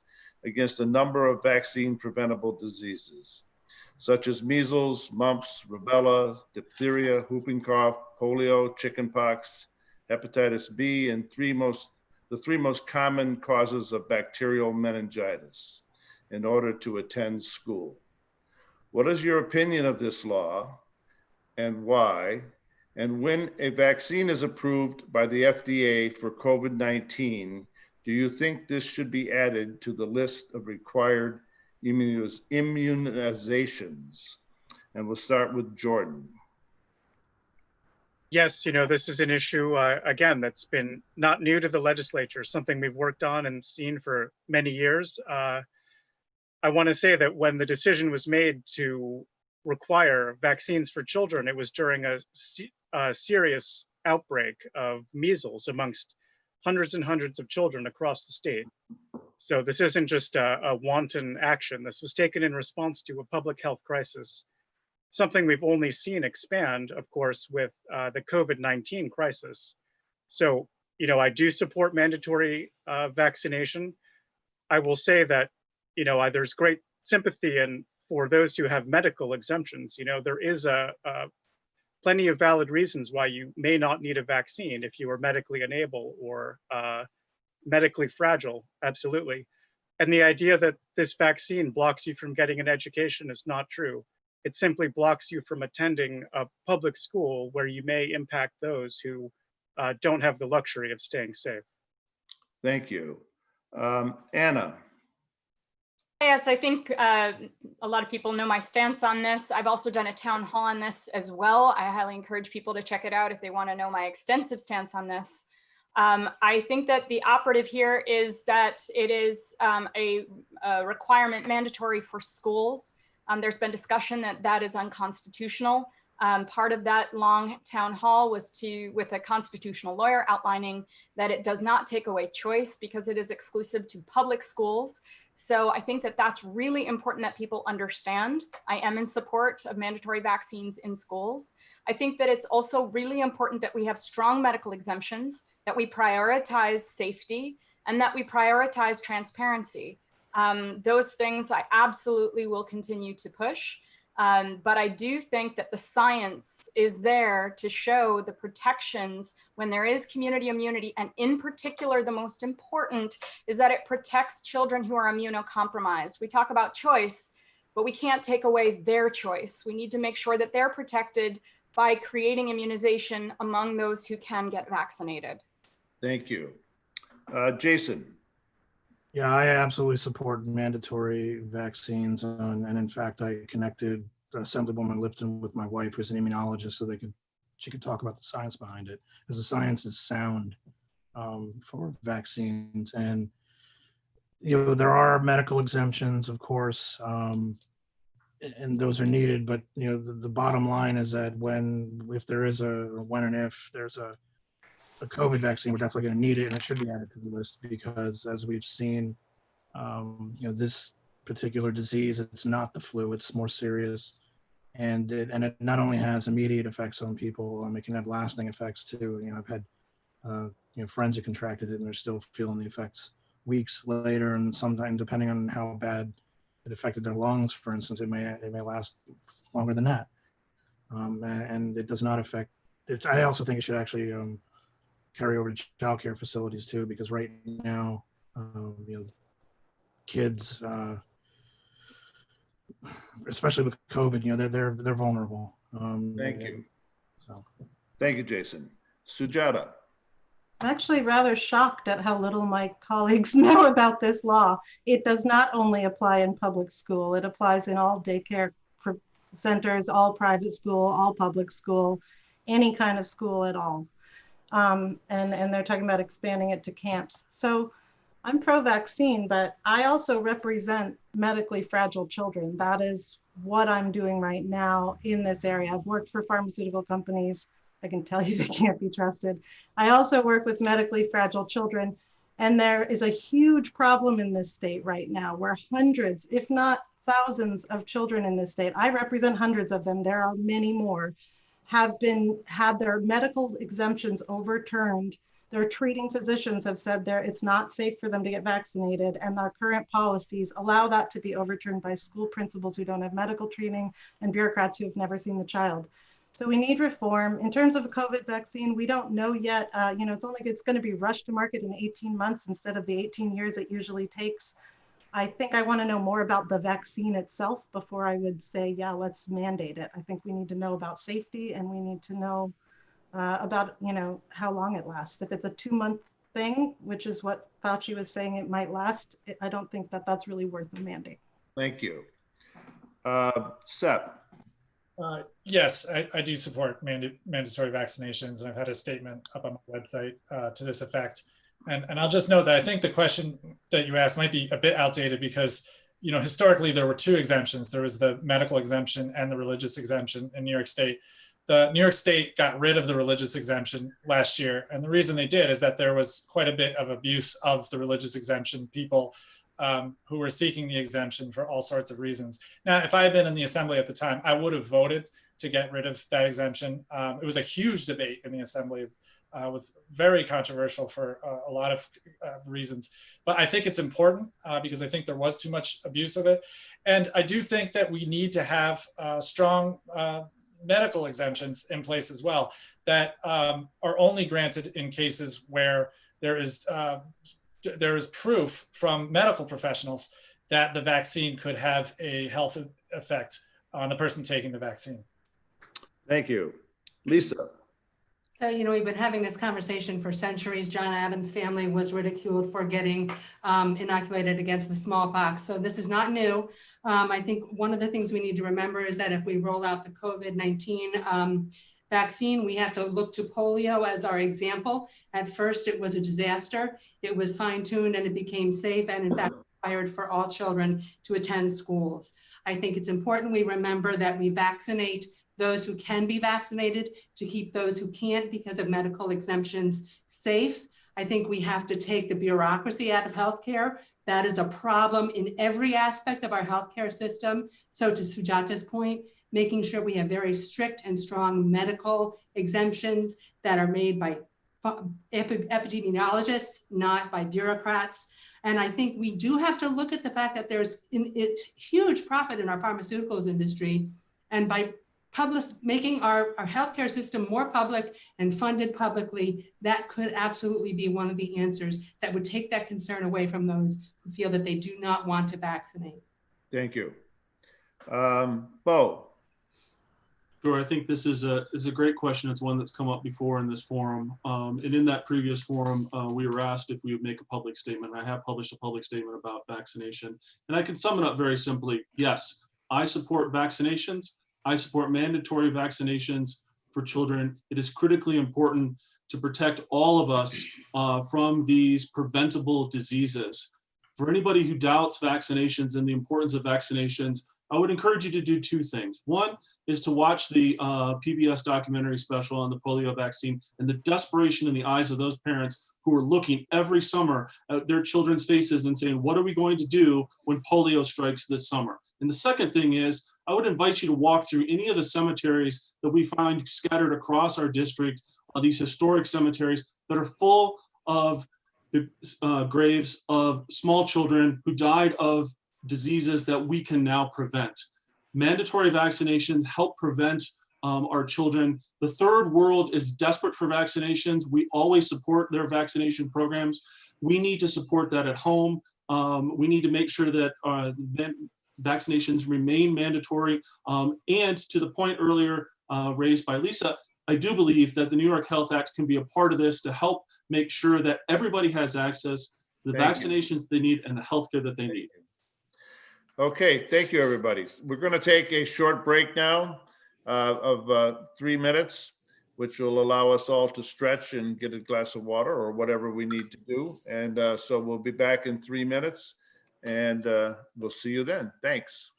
against a number of vaccine-preventable diseases, such as measles, mumps, rubella, diphtheria, whooping cough, polio, chickenpox, hepatitis B, and the three most common causes of bacterial meningitis, in order to attend school. What is your opinion of this law and why? And when a vaccine is approved by the FDA for COVID-19, do you think this should be added to the list of required immunizations? And we'll start with Jordan. Yes, this is an issue, again, that's been not new to the legislature, something we've worked on and seen for many years. I want to say that when the decision was made to require vaccines for children, it was during a serious outbreak of measles amongst hundreds and hundreds of children across the state. So this isn't just a wanton action. This was taken in response to a public health crisis, something we've only seen expand, of course, with the COVID-19 crisis. So, I do support mandatory vaccination. I will say that there's great sympathy for those who have medical exemptions. There is plenty of valid reasons why you may not need a vaccine if you are medically unable or medically fragile, absolutely. And the idea that this vaccine blocks you from getting an education is not true. It simply blocks you from attending a public school where you may impact those who don't have the luxury of staying safe. Thank you. Anna. Yes, I think a lot of people know my stance on this. I've also done a town hall on this as well. I highly encourage people to check it out if they want to know my extensive stance on this. I think that the operative here is that it is a requirement mandatory for schools. There's been discussion that that is unconstitutional. Part of that long town hall was with a constitutional lawyer outlining that it does not take away choice because it is exclusive to public schools. So I think that that's really important that people understand. I am in support of mandatory vaccines in schools. I think that it's also really important that we have strong medical exemptions, that we prioritize safety, and that we prioritize transparency. Those things I absolutely will continue to push. But I do think that the science is there to show the protections when there is community immunity. And in particular, the most important is that it protects children who are immunocompromised. We talk about choice, but we can't take away their choice. We need to make sure that they're protected by creating immunization among those who can get vaccinated. Thank you. Jason. Yeah, I absolutely support mandatory vaccines. And in fact, I connected Assemblywoman Lifton with my wife, who's an immunologist, so she could talk about the science behind it, because the science is sound for vaccines. And, there are medical exemptions, of course, and those are needed. But, the bottom line is that when there's a COVID vaccine, we're definitely going to need it, and it should be added to the list, because as we've seen, this particular disease, it's not the flu, it's more serious, and it not only has immediate effects on people, it can have lasting effects too. I've had friends who contracted it and they're still feeling the effects weeks later, and sometimes, depending on how bad it affected their lungs, for instance, it may last longer than that, and it does not affect it. I also think it should actually carry over to childcare facilities too, because right now, kids, especially with COVID, they're vulnerable. Thank you. So. Thank you, Jason. Sujata. I'm actually rather shocked at how little my colleagues know about this law. It does not only apply in public school, it applies in all daycare centers, all private school, all public school, any kind of school at all. And they're talking about expanding it to camps. So I'm pro-vaccine, but I also represent medically fragile children. That is what I'm doing right now in this area. I've worked for pharmaceutical companies. I can tell you they can't be trusted. I also work with medically fragile children, and there is a huge problem in this state right now where hundreds, if not thousands of children in this state, I represent hundreds of them, there are many more, have had their medical exemptions overturned. Their treating physicians have said it's not safe for them to get vaccinated, and our current policies allow that to be overturned by school principals who don't have medical training and bureaucrats who have never seen the child. So we need reform. In terms of a COVID vaccine, we don't know yet. It's going to be rushed to market in 18 months instead of the 18 years it usually takes. I think I want to know more about the vaccine itself before I would say, yeah, let's mandate it. I think we need to know about safety, and we need to know about, how long it lasts. If it's a 2-month thing, which is what Fauci was saying it might last, I don't think that's really worth the mandate. Thank you. Sep. Yes, I do support mandatory vaccinations, and I've had a statement up on my website to this effect. And I'll just note that I think the question that you asked might be a bit outdated, because historically there were 2 exemptions. There was the medical exemption and the religious exemption in New York State. The New York State got rid of the religious exemption last year, and the reason they did is that there was quite a bit of abuse of the religious exemption. People who were seeking the exemption for all sorts of reasons. Now, if I had been in the assembly at the time, I would have voted to get rid of that exemption. It was a huge debate in the assembly, was very controversial for a lot of reasons. But I think it's important because I think there was too much abuse of it. And I do think that we need to have strong medical exemptions in place as well, that are only granted in cases where there is proof from medical professionals that the vaccine could have a health effect on the person taking the vaccine. Thank you. Lisa. So, we've been having this conversation for centuries. John Adams' family was ridiculed for getting inoculated against the smallpox. So this is not new. I think one of the things we need to remember is that if we roll out the COVID-19 vaccine, we have to look to polio as our example. At first, it was a disaster. It was fine-tuned and it became safe, and in fact, required for all children to attend schools. I think it's important we remember that we vaccinate those who can be vaccinated to keep those who can't because of medical exemptions safe. I think we have to take the bureaucracy out of healthcare. That is a problem in every aspect of our healthcare system. So to Sujata's point, making sure we have very strict and strong medical exemptions that are made by epidemiologists, not by bureaucrats. And I think we do have to look at the fact that there's huge profit in our pharmaceuticals industry. And by making our healthcare system more public and funded publicly, that could absolutely be one of the answers that would take that concern away from those who feel that they do not want to vaccinate. Thank you. Bo. Sure, I think this is a great question. It's one that's come up before in this forum. And in that previous forum, we were asked if we would make a public statement. I have published a public statement about vaccination. And I can sum it up very simply. Yes, I support vaccinations. I support mandatory vaccinations for children. It is critically important to protect all of us from these preventable diseases. For anybody who doubts vaccinations and the importance of vaccinations, I would encourage you to do two things. One is to watch the PBS documentary special on the polio vaccine and the desperation in the eyes of those parents who are looking every summer at their children's faces and saying, what are we going to do when polio strikes this summer? And the second thing is, I would invite you to walk through any of the cemeteries that we find scattered across our district, these historic cemeteries that are full of the graves of small children who died of diseases that we can now prevent. Mandatory vaccinations help prevent our children. The third world is desperate for vaccinations. We always support their vaccination programs. We need to support that at home. We need to make sure that vaccinations remain mandatory. And to the point earlier raised by Lisa, I do believe that the New York Health Act can be a part of this to help make sure that everybody has access to the vaccinations they need and the healthcare that they need. Okay, thank you, everybody. We're going to take a short break now of 3 minutes, which will allow us all to stretch and get a glass of water or whatever we need to do. And so we'll be back in 3 minutes, and we'll see you then. Thanks.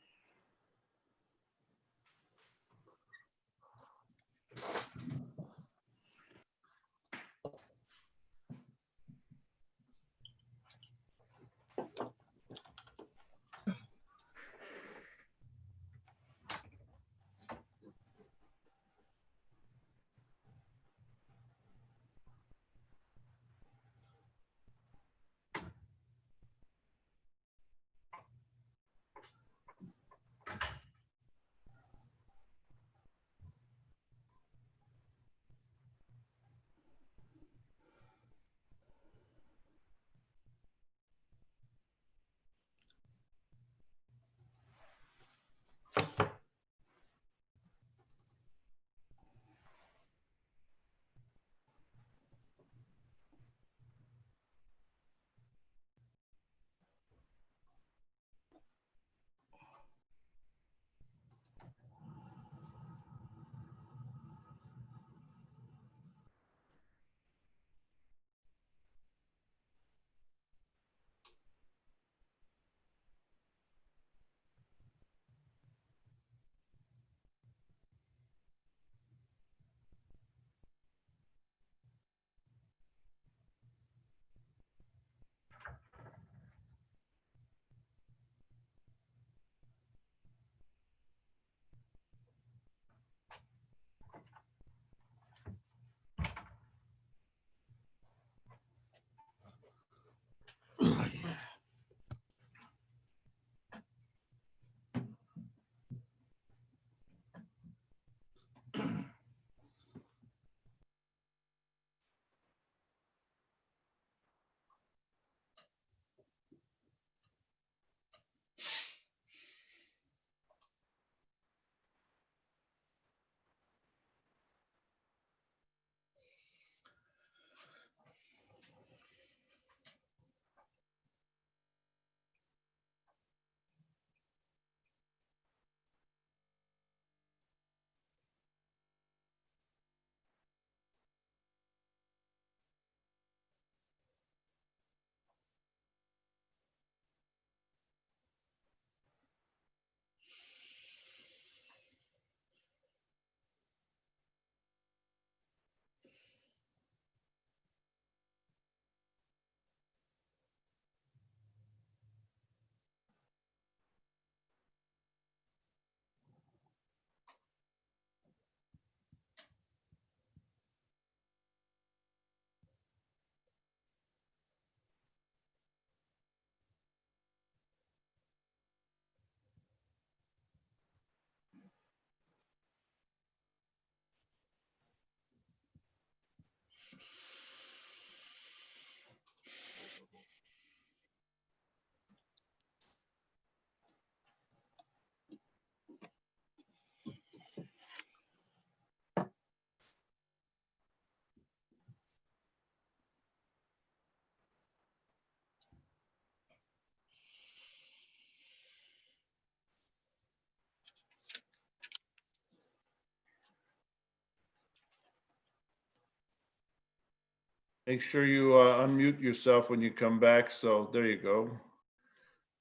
Make sure you unmute yourself when you come back. So there you go.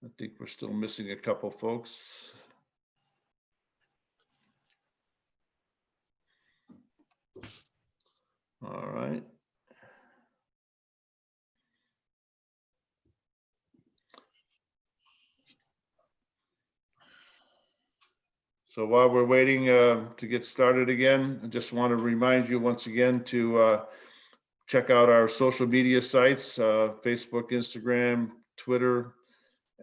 I think we're still missing a couple folks. All right. So while we're waiting to get started again, I just want to remind you once again to check out our social media sites, Facebook, Instagram, Twitter,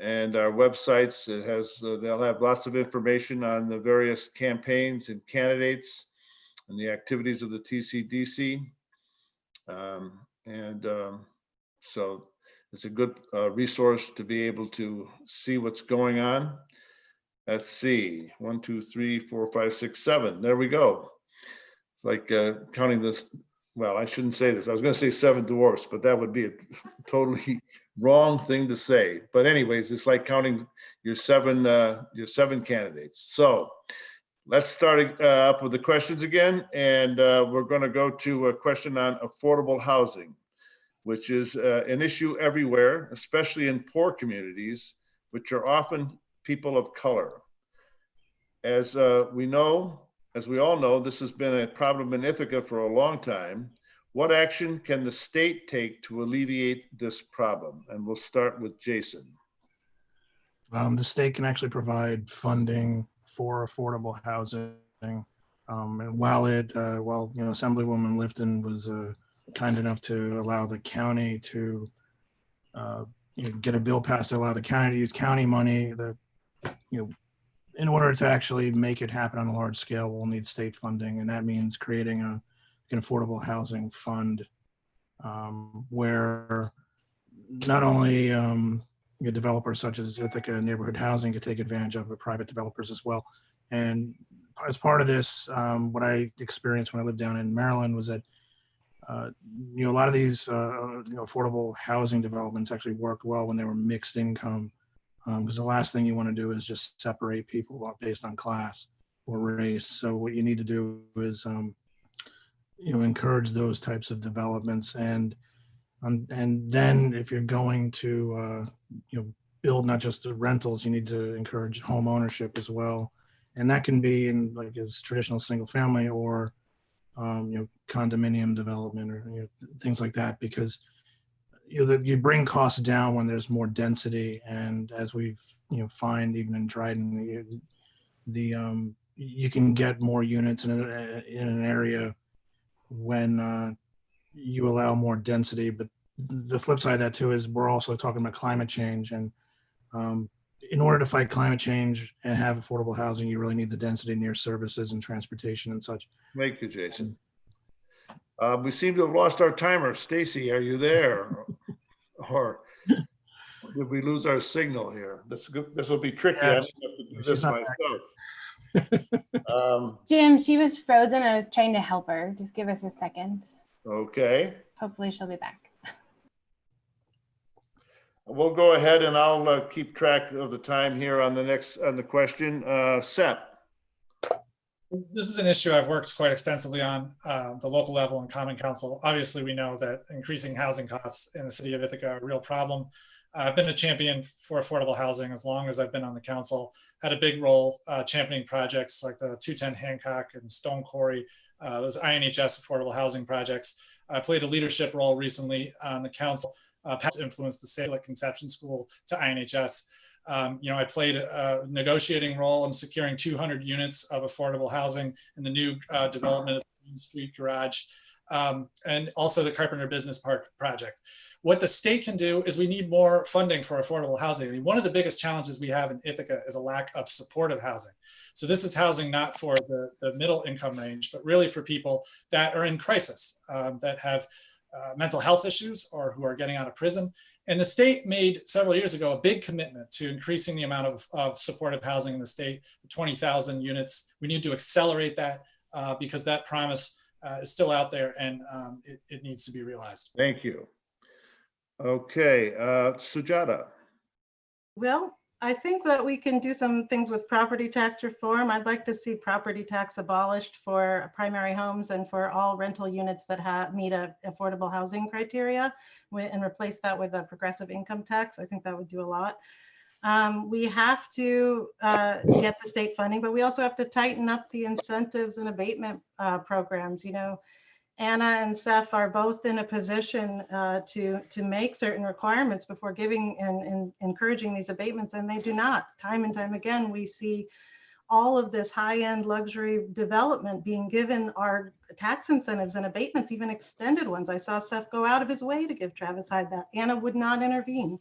and our websites. It has, they'll have lots of information on the various campaigns and candidates and the activities of the TCDC. So it's a good resource to be able to see what's going on. Let's see, 1, 2, 3, 4, 5, 6, 7. There we go. It's like counting this. Well, I shouldn't say this. I was going to say 7 dwarfs, but that would be a totally wrong thing to say. But anyways, it's like counting your seven candidates. So let's start up with the questions again. And we're going to go to a question on affordable housing, which is an issue everywhere, especially in poor communities, which are often people of color. As we all know, this has been a problem in Ithaca for a long time. What action can the state take to alleviate this problem? And we'll start with Jason. The state can actually provide funding for affordable housing. And while Assemblywoman Lifton was kind enough to allow the county to get a bill passed to allow the county to use county money, in order to actually make it happen on a large scale, we'll need state funding, and that means creating an affordable housing fund where not only developers such as Ithaca Neighborhood Housing could take advantage of, but private developers as well. And as part of this, what I experienced when I lived down in Maryland was that a lot of these affordable housing developments actually worked well when they were mixed income. Because the last thing you want to do is just separate people based on class or race. So what you need to do is, encourage those types of developments, and then if you're going to, build not just the rentals, you need to encourage home ownership as well, and that can be in like as traditional single family or, condominium development or things like that, because you bring costs down when there's more density, and as we've find even in Dryden, you can get more units in an area when you allow more density. But the flip side of that too is we're also talking about climate change, and in order to fight climate change and have affordable housing, you really need the density near services and transportation and such. Thank you, Jason. We seem to have lost our timer. Stacy, are you there? Or did we lose our signal here? This will be tricky. Yeah, I have to do this myself. Jim, she was frozen. I was trying to help her. Just give us a second. Okay. Hopefully she'll be back. We'll go ahead and I'll keep track of the time here on the question. Seth. This is an issue I've worked quite extensively on the local level and Common Council. Obviously, we know that increasing housing costs in the city of Ithaca are a real problem. I've been a champion for affordable housing as long as I've been on the council. Had a big role championing projects like the 210 Hancock and Stone Quarry, those INHS affordable housing projects. I played a leadership role recently on the council, to influence the Salem Conception School to INHS. I played a negotiating role in securing 200 units of affordable housing in the new development of the Main Street Garage, and also the Carpenter Business Park project. What the state can do is we need more funding for affordable housing. I mean, one of the biggest challenges we have in Ithaca is a lack of supportive housing. So this is housing not for the middle income range, but really for people that are in crisis, that have mental health issues or who are getting out of prison. And the state made several years ago a big commitment to increasing the amount of supportive housing in the state, 20,000 units. We need to accelerate that because that promise is still out there, and it needs to be realized. Thank you. Okay, Sujata. Well, I think that we can do some things with property tax reform. I'd like to see property tax abolished for primary homes and for all rental units that meet a affordable housing criteria, and replace that with a progressive income tax. I think that would do a lot. We have to get the state funding, but we also have to tighten up the incentives and abatement programs. You know, Anna and Seth are both in a position to make certain requirements before giving and encouraging these abatements, and they do not. Time and time again, we see all of this high-end luxury development being given our tax incentives and abatements, even extended ones. I saw Seth go out of his way to give Travis Hyde that. Anna would not intervene.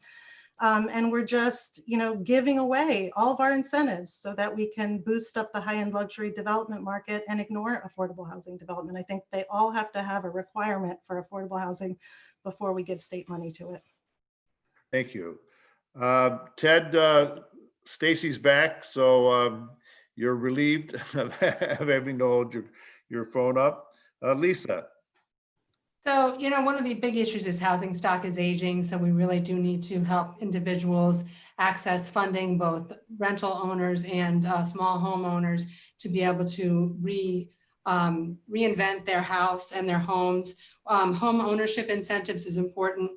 And we're just, you know, giving away all of our incentives so that we can boost up the high-end luxury development market and ignore affordable housing development. I think they all have to have a requirement for affordable housing before we give state money to it. Thank you. Ted, Stacy's back, so you're relieved of having to hold your phone up. Lisa. So, you know, one of the big issues is housing stock is aging. So we really do need to help individuals access funding, both rental owners and small homeowners, to be able to reinvent their house and their homes. Home ownership incentives is important.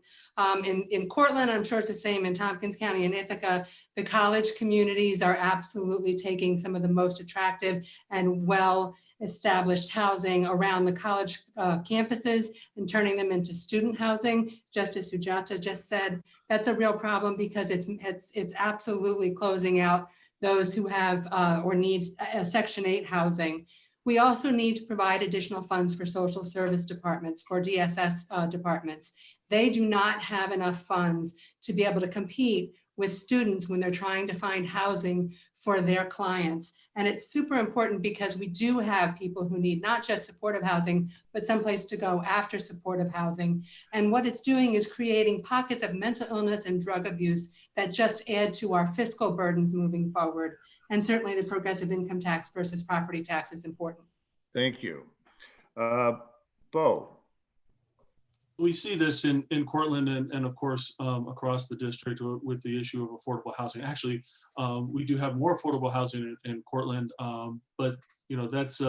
In Cortland, I'm sure it's the same in Tompkins County and Ithaca, the college communities are absolutely taking some of the most attractive and well-established housing around the college campuses and turning them into student housing. Just as Sujata just said, that's a real problem because it's absolutely closing out those who have or need Section 8 housing. We also need to provide additional funds for social service departments, for DSS departments. They do not have enough funds to be able to compete with students when they're trying to find housing for their clients. And it's super important because we do have people who need not just supportive housing, but someplace to go after supportive housing. And what it's doing is creating pockets of mental illness and drug abuse that just add to our fiscal burdens moving forward. And certainly the progressive income tax versus property tax is important. Thank you. Bo. We see this in Cortland and of course across the district with the issue of affordable housing. Actually, we do have more affordable housing in Cortland, but you know that's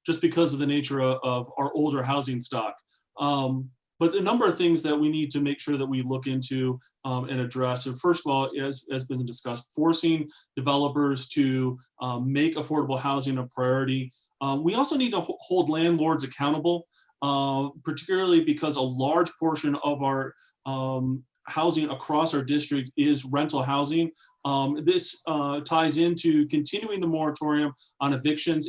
just because of the nature of our older housing stock. But a number of things that we need to make sure that we look into and address. So first of all, as been discussed, forcing developers to make affordable housing a priority. We also need to hold landlords accountable, particularly because a large portion of our housing across our district is rental housing. This ties into continuing the moratorium on evictions.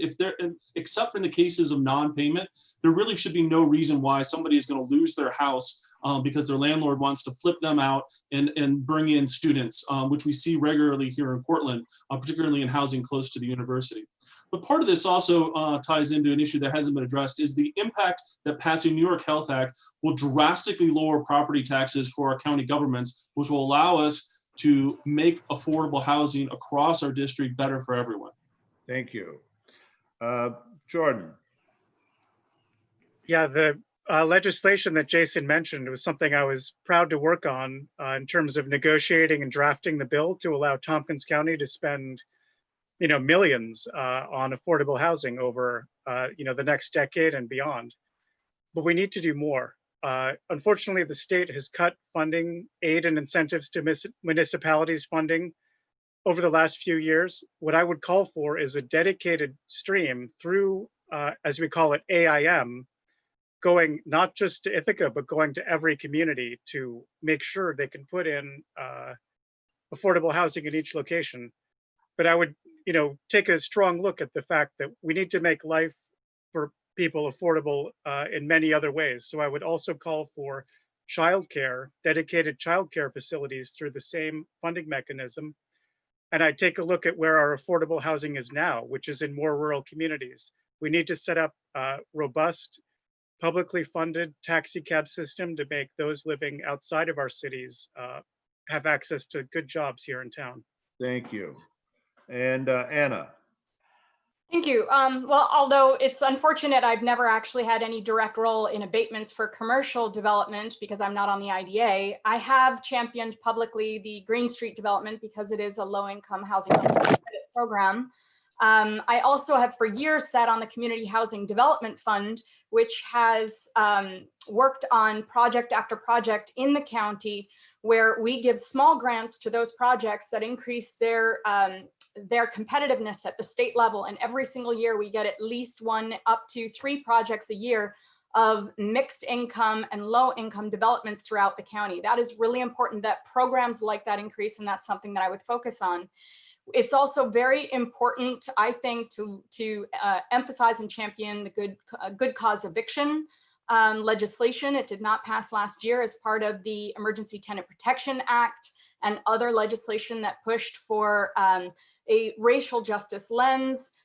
Except in the cases of non-payment, there really should be no reason why somebody is going to lose their house because their landlord wants to flip them out and bring in students, which we see regularly here in Cortland, particularly in housing close to the university. But part of this also ties into an issue that hasn't been addressed is the impact that passing New York Health Act will drastically lower property taxes for our county governments, which will allow us to make affordable housing across our district better for everyone. Thank you. Jordan. Yeah, the legislation that Jason mentioned was something I was proud to work on in terms of negotiating and drafting the bill to allow Tompkins County to spend millions on affordable housing over the next decade and beyond. But we need to do more. Unfortunately, the state has cut funding, aid and incentives to municipalities funding over the last few years. What I would call for is a dedicated stream through, as we call it, AIM, going not just to Ithaca, but going to every community to make sure they can put in affordable housing in each location. But I would take a strong look at the fact that we need to make life for people affordable in many other ways. So I would also call for childcare, dedicated childcare facilities through the same funding mechanism. And I'd take a look at where our affordable housing is now, which is in more rural communities. We need to set up a robust, publicly funded taxi cab system to make those living outside of our cities have access to good jobs here in town. Thank you. And Anna. Thank you. Well, although it's unfortunate, I've never actually had any direct role in abatements for commercial development because I'm not on the IDA. I have championed publicly the Green Street development because it is a low-income housing credit program. I also have for years sat on the Community Housing Development Fund, which has worked on project after project in the county where we give small grants to those projects that increase their competitiveness at the state level. And every single year we get at least 1 up to 3 projects a year of mixed income and low income developments throughout the county. That is really important that programs like that increase, and that's something that I would focus on. It's also very important, I think, to emphasize and champion the good cause eviction legislation. It did not pass last year as part of the Emergency Tenant Protection Act and other legislation that pushed for a racial justice lens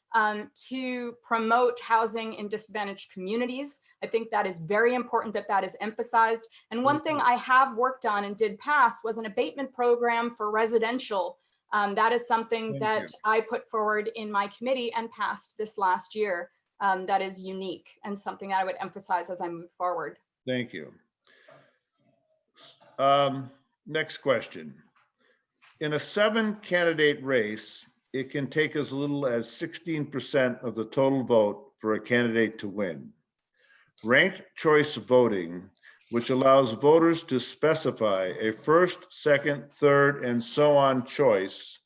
to promote housing in disadvantaged communities. I think that is very important that that is emphasized. And one thing I have worked on and did pass was an abatement program for residential. That is something that I put forward in my committee and passed this last year. That is unique and something that I would emphasize as I move forward. Thank you. Next question. In a 7-candidate race, it can take as little as 16% of the total vote for a candidate to win. Ranked choice voting, which allows voters to specify a first, second, third, and so on choices,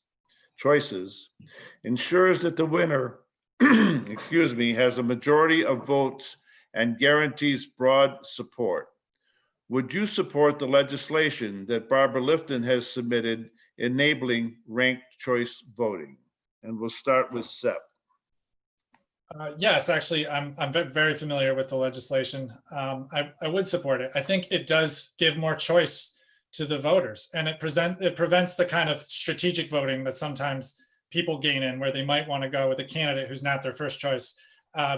ensures that the winner, excuse me, has a majority of votes and guarantees broad support. Would you support the legislation that Barbara Lifton has submitted enabling ranked choice voting? And we'll start with Seth. Yes, actually, I'm very familiar with the legislation. I would support it. I think it does give more choice to the voters, and it prevents the kind of strategic voting that sometimes people gain in, where they might want to go with a candidate who's not their first choice,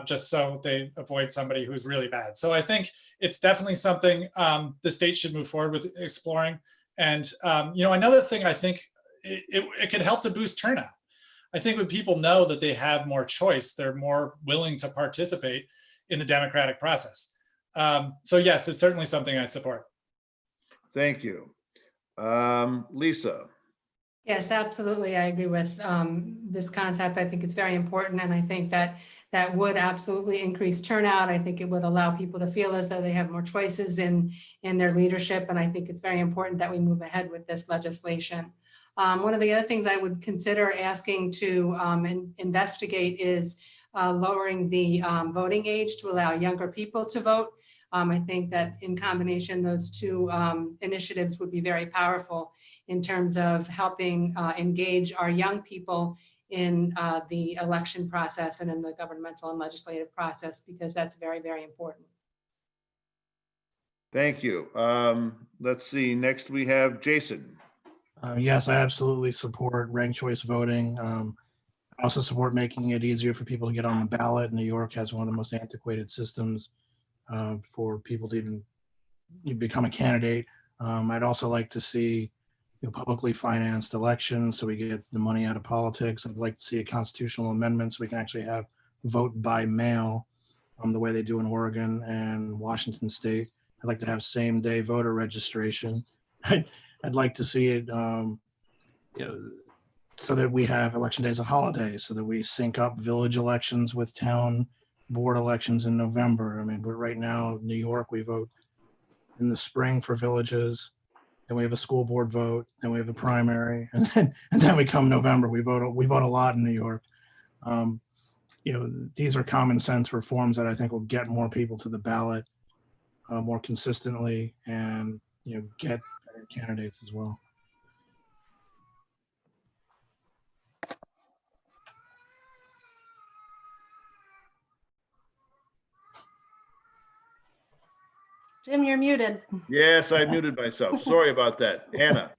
just so they avoid somebody who's really bad. So I think it's definitely something the state should move forward with exploring. And another thing, I think it could help to boost turnout. I think when people know that they have more choice, they're more willing to participate in the democratic process. So yes, it's certainly something I support. Thank you. Lisa. Yes, absolutely. I agree with this concept. I think it's very important. And I think that would absolutely increase turnout. I think it would allow people to feel as though they have more choices in their leadership. And I think it's very important that we move ahead with this legislation. One of the other things I would consider asking to investigate is lowering the voting age to allow younger people to vote. I think that in combination, those two initiatives would be very powerful in terms of helping engage our young people in the election process and in the governmental and legislative process, because that's very, very important. Thank you. Let's see, next we have Jason. Yes, I absolutely support ranked choice voting. I also support making it easier for people to get on the ballot. New York has one of the most antiquated systems for people to even become a candidate. I'd also like to see publicly financed elections so we get the money out of politics. I'd like to see a constitutional amendment so we can actually have vote by mail the way they do in Oregon and Washington State. I'd like to have same-day voter registration. I'd like to see it so that we have election day as a holiday, so that we sync up village elections with town board elections in November. I mean, but right now, New York, we vote in the spring for villages, then we have a school board vote, then we have a primary, and then we come November, we vote a lot in New York. These are common sense reforms that I think will get more people to the ballot more consistently, and get better candidates as well. Jim, you're muted. Yes, I muted myself. Sorry about that. Anna.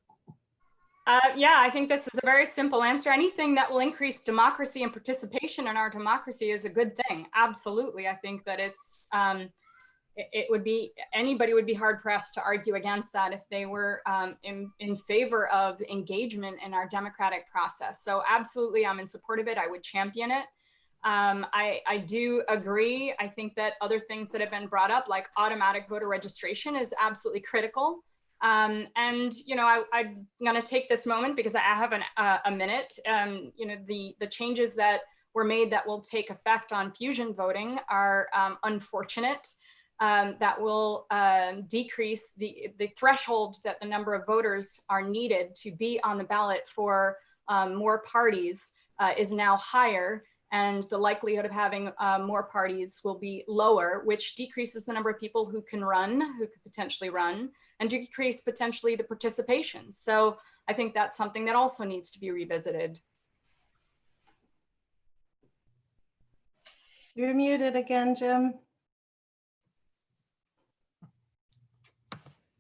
Yeah, I think this is a very simple answer. Anything that will increase democracy and participation in our democracy is a good thing. Absolutely. I think that anybody would be hard pressed to argue against that if they were in favor of engagement in our democratic process. So absolutely, I'm in support of it. I would champion it. I do agree. I think that other things that have been brought up, like automatic voter registration, is absolutely critical. And you know, I'm going to take this moment because I have a minute. You know, the changes that were made that will take effect on fusion voting are unfortunate. That will decrease the threshold that the number of voters are needed to be on the ballot for more parties is now higher, and the likelihood of having more parties will be lower, which decreases the number of people who can run, who could potentially run, and decrease potentially the participation. So I think that's something that also needs to be revisited. You're muted again, Jim.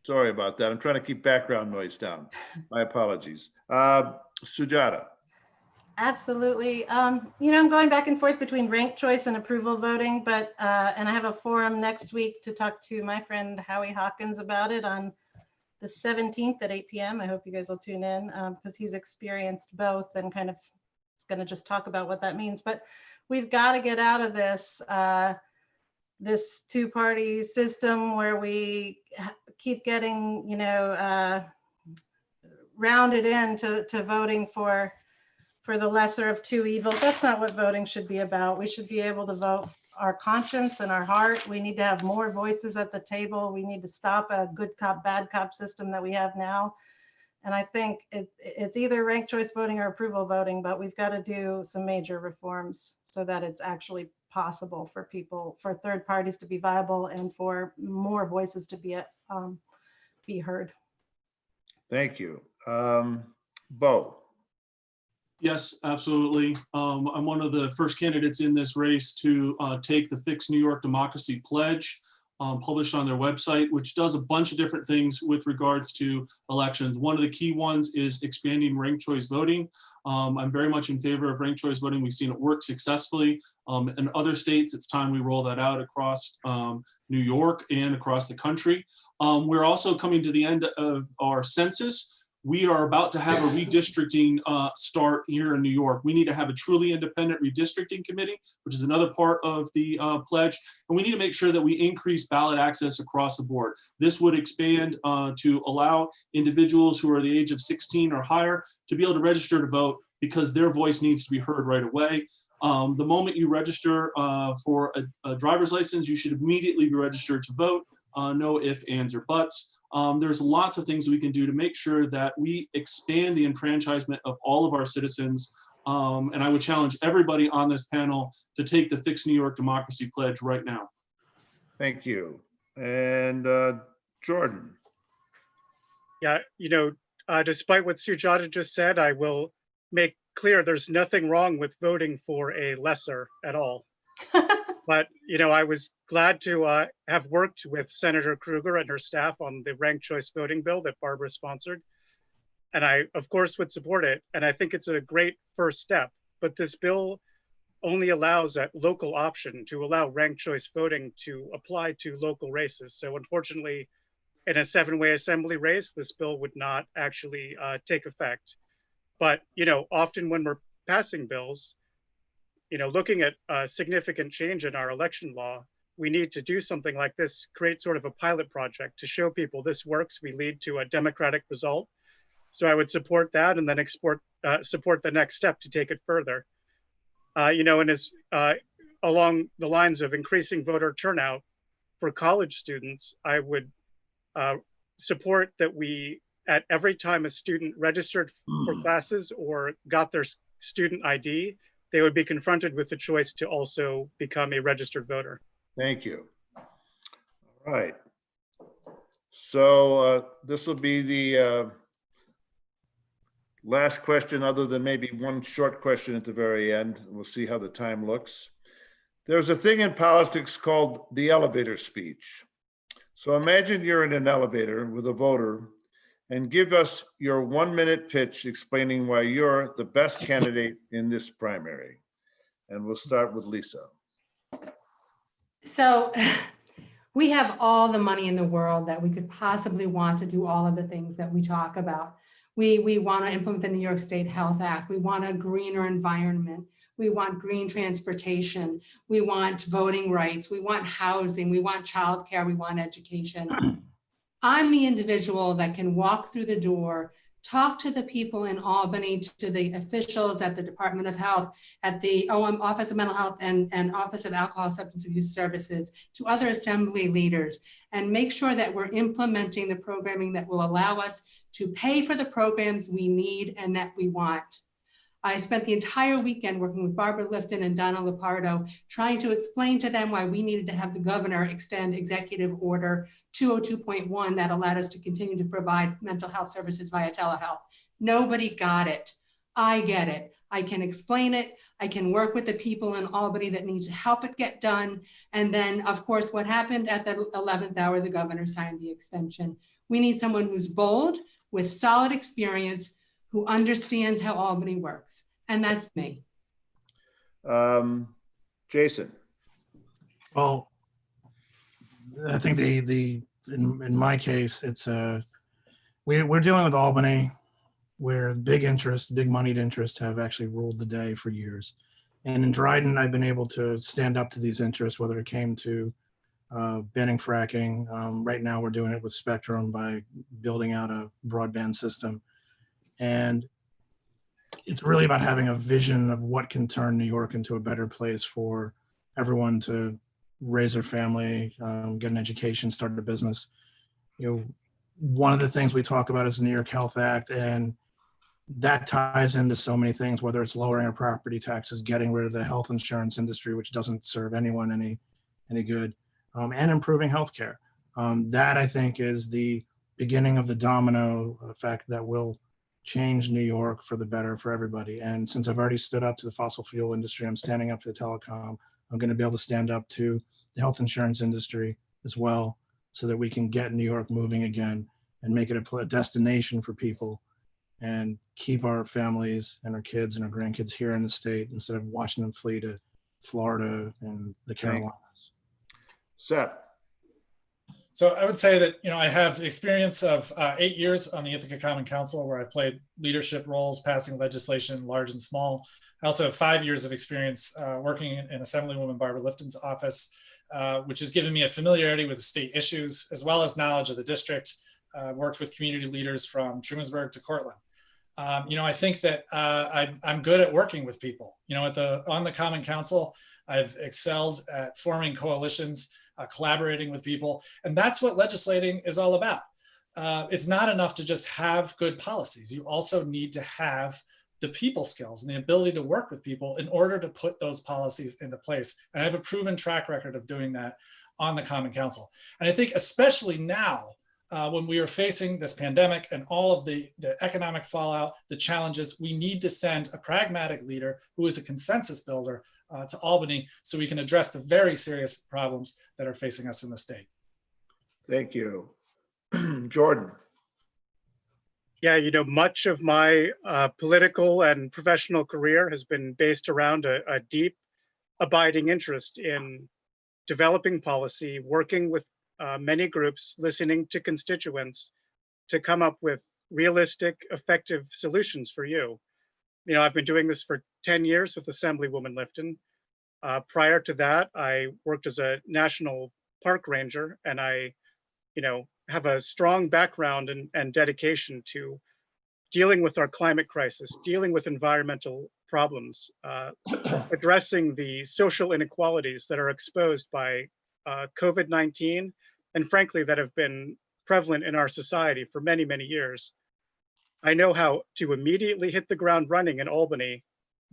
Sorry about that. I'm trying to keep background noise down. My apologies. Sujata. Absolutely. You know, I'm going back and forth between ranked choice and approval voting, but and I have a forum next week to talk to my friend Howie Hawkins about it on the 17th at 8 p.m. I hope you guys will tune in because he's experienced both and kind of is going to just talk about what that means. But we've got to get out of this this two-party system where we keep getting, you know, rounded into voting for the lesser of two evils. That's not what voting should be about. We should be able to vote our conscience and our heart. We need to have more voices at the table. We need to stop a good cop, bad cop system that we have now. And I think it's either ranked choice voting or approval voting, but we've got to do some major reforms so that it's actually possible for people, for third parties to be viable and for more voices to be heard. Thank you. Bo. Yes, absolutely. I'm one of the first candidates in this race to take the Fix New York Democracy Pledge published on their website, which does a bunch of different things with regards to elections. One of the key ones is expanding ranked choice voting. I'm very much in favor of ranked choice voting. We've seen it work successfully in other states. It's time we roll that out across New York and across the country. We're also coming to the end of our census. We are about to have a redistricting start here in New York. We need to have a truly independent redistricting committee, which is another part of the pledge. And we need to make sure that we increase ballot access across the board. This would expand to allow individuals who are the age of 16 or higher to be able to register to vote because their voice needs to be heard right away. The moment you register for a driver's license, you should immediately be registered to vote. No ifs, ands, or buts. There's lots of things we can do to make sure that we expand the enfranchisement of all of our citizens. And I would challenge everybody on this panel to take the Fix New York Democracy Pledge right now. Thank you. And Jordan. Yeah, you know, despite what Sujata just said, I will make clear there's nothing wrong with voting for a lesser at all. But, you know, I was glad to have worked with Senator Krueger and her staff on the ranked choice voting bill that Barbara sponsored. And I, of course, would support it. And I think it's a great first step. But this bill only allows that local option to allow ranked choice voting to apply to local races. So unfortunately, in a 7-way assembly race, this bill would not actually take effect. But, you know, often when we're passing bills, you know, looking at a significant change in our election law, we need to do something like this, create sort of a pilot project to show people this works, we lead to a democratic result. So I would support that and then support the next step to take it further. You know, and as along the lines of increasing voter turnout for college students, I would support that we, at every time a student registered for classes or got their student ID, they would be confronted with the choice to also become a registered voter. Thank you. All right. So this will be the last question, other than maybe one short question at the very end. We'll see how the time looks. There's a thing in politics called the elevator speech. So imagine you're in an elevator with a voter and give us your 1-minute pitch explaining why you're the best candidate in this primary. And we'll start with Lisa. So we have all the money in the world that we could possibly want to do all of the things that we talk about. We want to implement the New York State Health Act. We want a greener environment. We want green transportation. We want voting rights. We want housing. We want childcare. We want education. I'm the individual that can walk through the door, talk to the people in Albany, to the officials at the Department of Health, at the Office of Mental Health and Office of Alcohol Substance Abuse Services, to other assembly leaders, and make sure that we're implementing the programming that will allow us to pay for the programs we need and that we want. I spent the entire weekend working with Barbara Lifton and Donna Lupardo, trying to explain to them why we needed to have the governor extend Executive Order 202.1 that allowed us to continue to provide mental health services via telehealth. Nobody got it. I get it. I can explain it. I can work with the people in Albany that need to help it get done. And then, of course, what happened at the 11th hour, the governor signed the extension. We need someone who's bold, with solid experience, who understands how Albany works. And that's me. Jason. Well, I think in my case, it's we're dealing with Albany, where big moneyed interests have actually ruled the day for years. And in Dryden, I've been able to stand up to these interests, whether it came to banning fracking. Right now, we're doing it with Spectrum by building out a broadband system. And it's really about having a vision of what can turn New York into a better place for everyone to raise their family, get an education, start a business. One of the things we talk about is the New York Health Act, and that ties into so many things, whether it's lowering our property taxes, getting rid of the health insurance industry, which doesn't serve anyone any good, and improving healthcare. That, I think, is the beginning of the domino effect that will change New York for the better for everybody. And since I've already stood up to the fossil fuel industry, I'm standing up to the telecom. I'm going to be able to stand up to the health insurance industry as well, so that we can get New York moving again and make it a destination for people and keep our families and our kids and our grandkids here in the state instead of watching them flee to Florida and the Carolinas. Seth. So I would say that, I have experience of 8 years on the Ithaca Common Council, where I played leadership roles, passing legislation, large and small. I also have 5 years of experience working in Assemblywoman Barbara Lifton's office, which has given me a familiarity with the state issues, as well as knowledge of the district. Worked with community leaders from Trumansburg to Cortland. I think that I'm good at working with people. On the Common Council, I've excelled at forming coalitions, collaborating with people, and that's what legislating is all about. It's not enough to just have good policies. You also need to have the people skills and the ability to work with people in order to put those policies into place. And I have a proven track record of doing that on the Common Council. And I think especially now, when we are facing this pandemic and all of the economic fallout, the challenges, we need to send a pragmatic leader who is a consensus builder to Albany, so we can address the very serious problems that are facing us in the state. Thank you. Jordan. Yeah, much of my political and professional career has been based around a deep, abiding interest in developing policy, working with many groups, listening to constituents to come up with realistic, effective solutions for you. I've been doing this for 10 years with Assemblywoman Lifton. Prior to that, I worked as a national park ranger, and I, have a strong background and dedication to dealing with our climate crisis, dealing with environmental problems, addressing the social inequalities that are exposed by COVID-19, and frankly, that have been prevalent in our society for many, many years. I know how to immediately hit the ground running in Albany.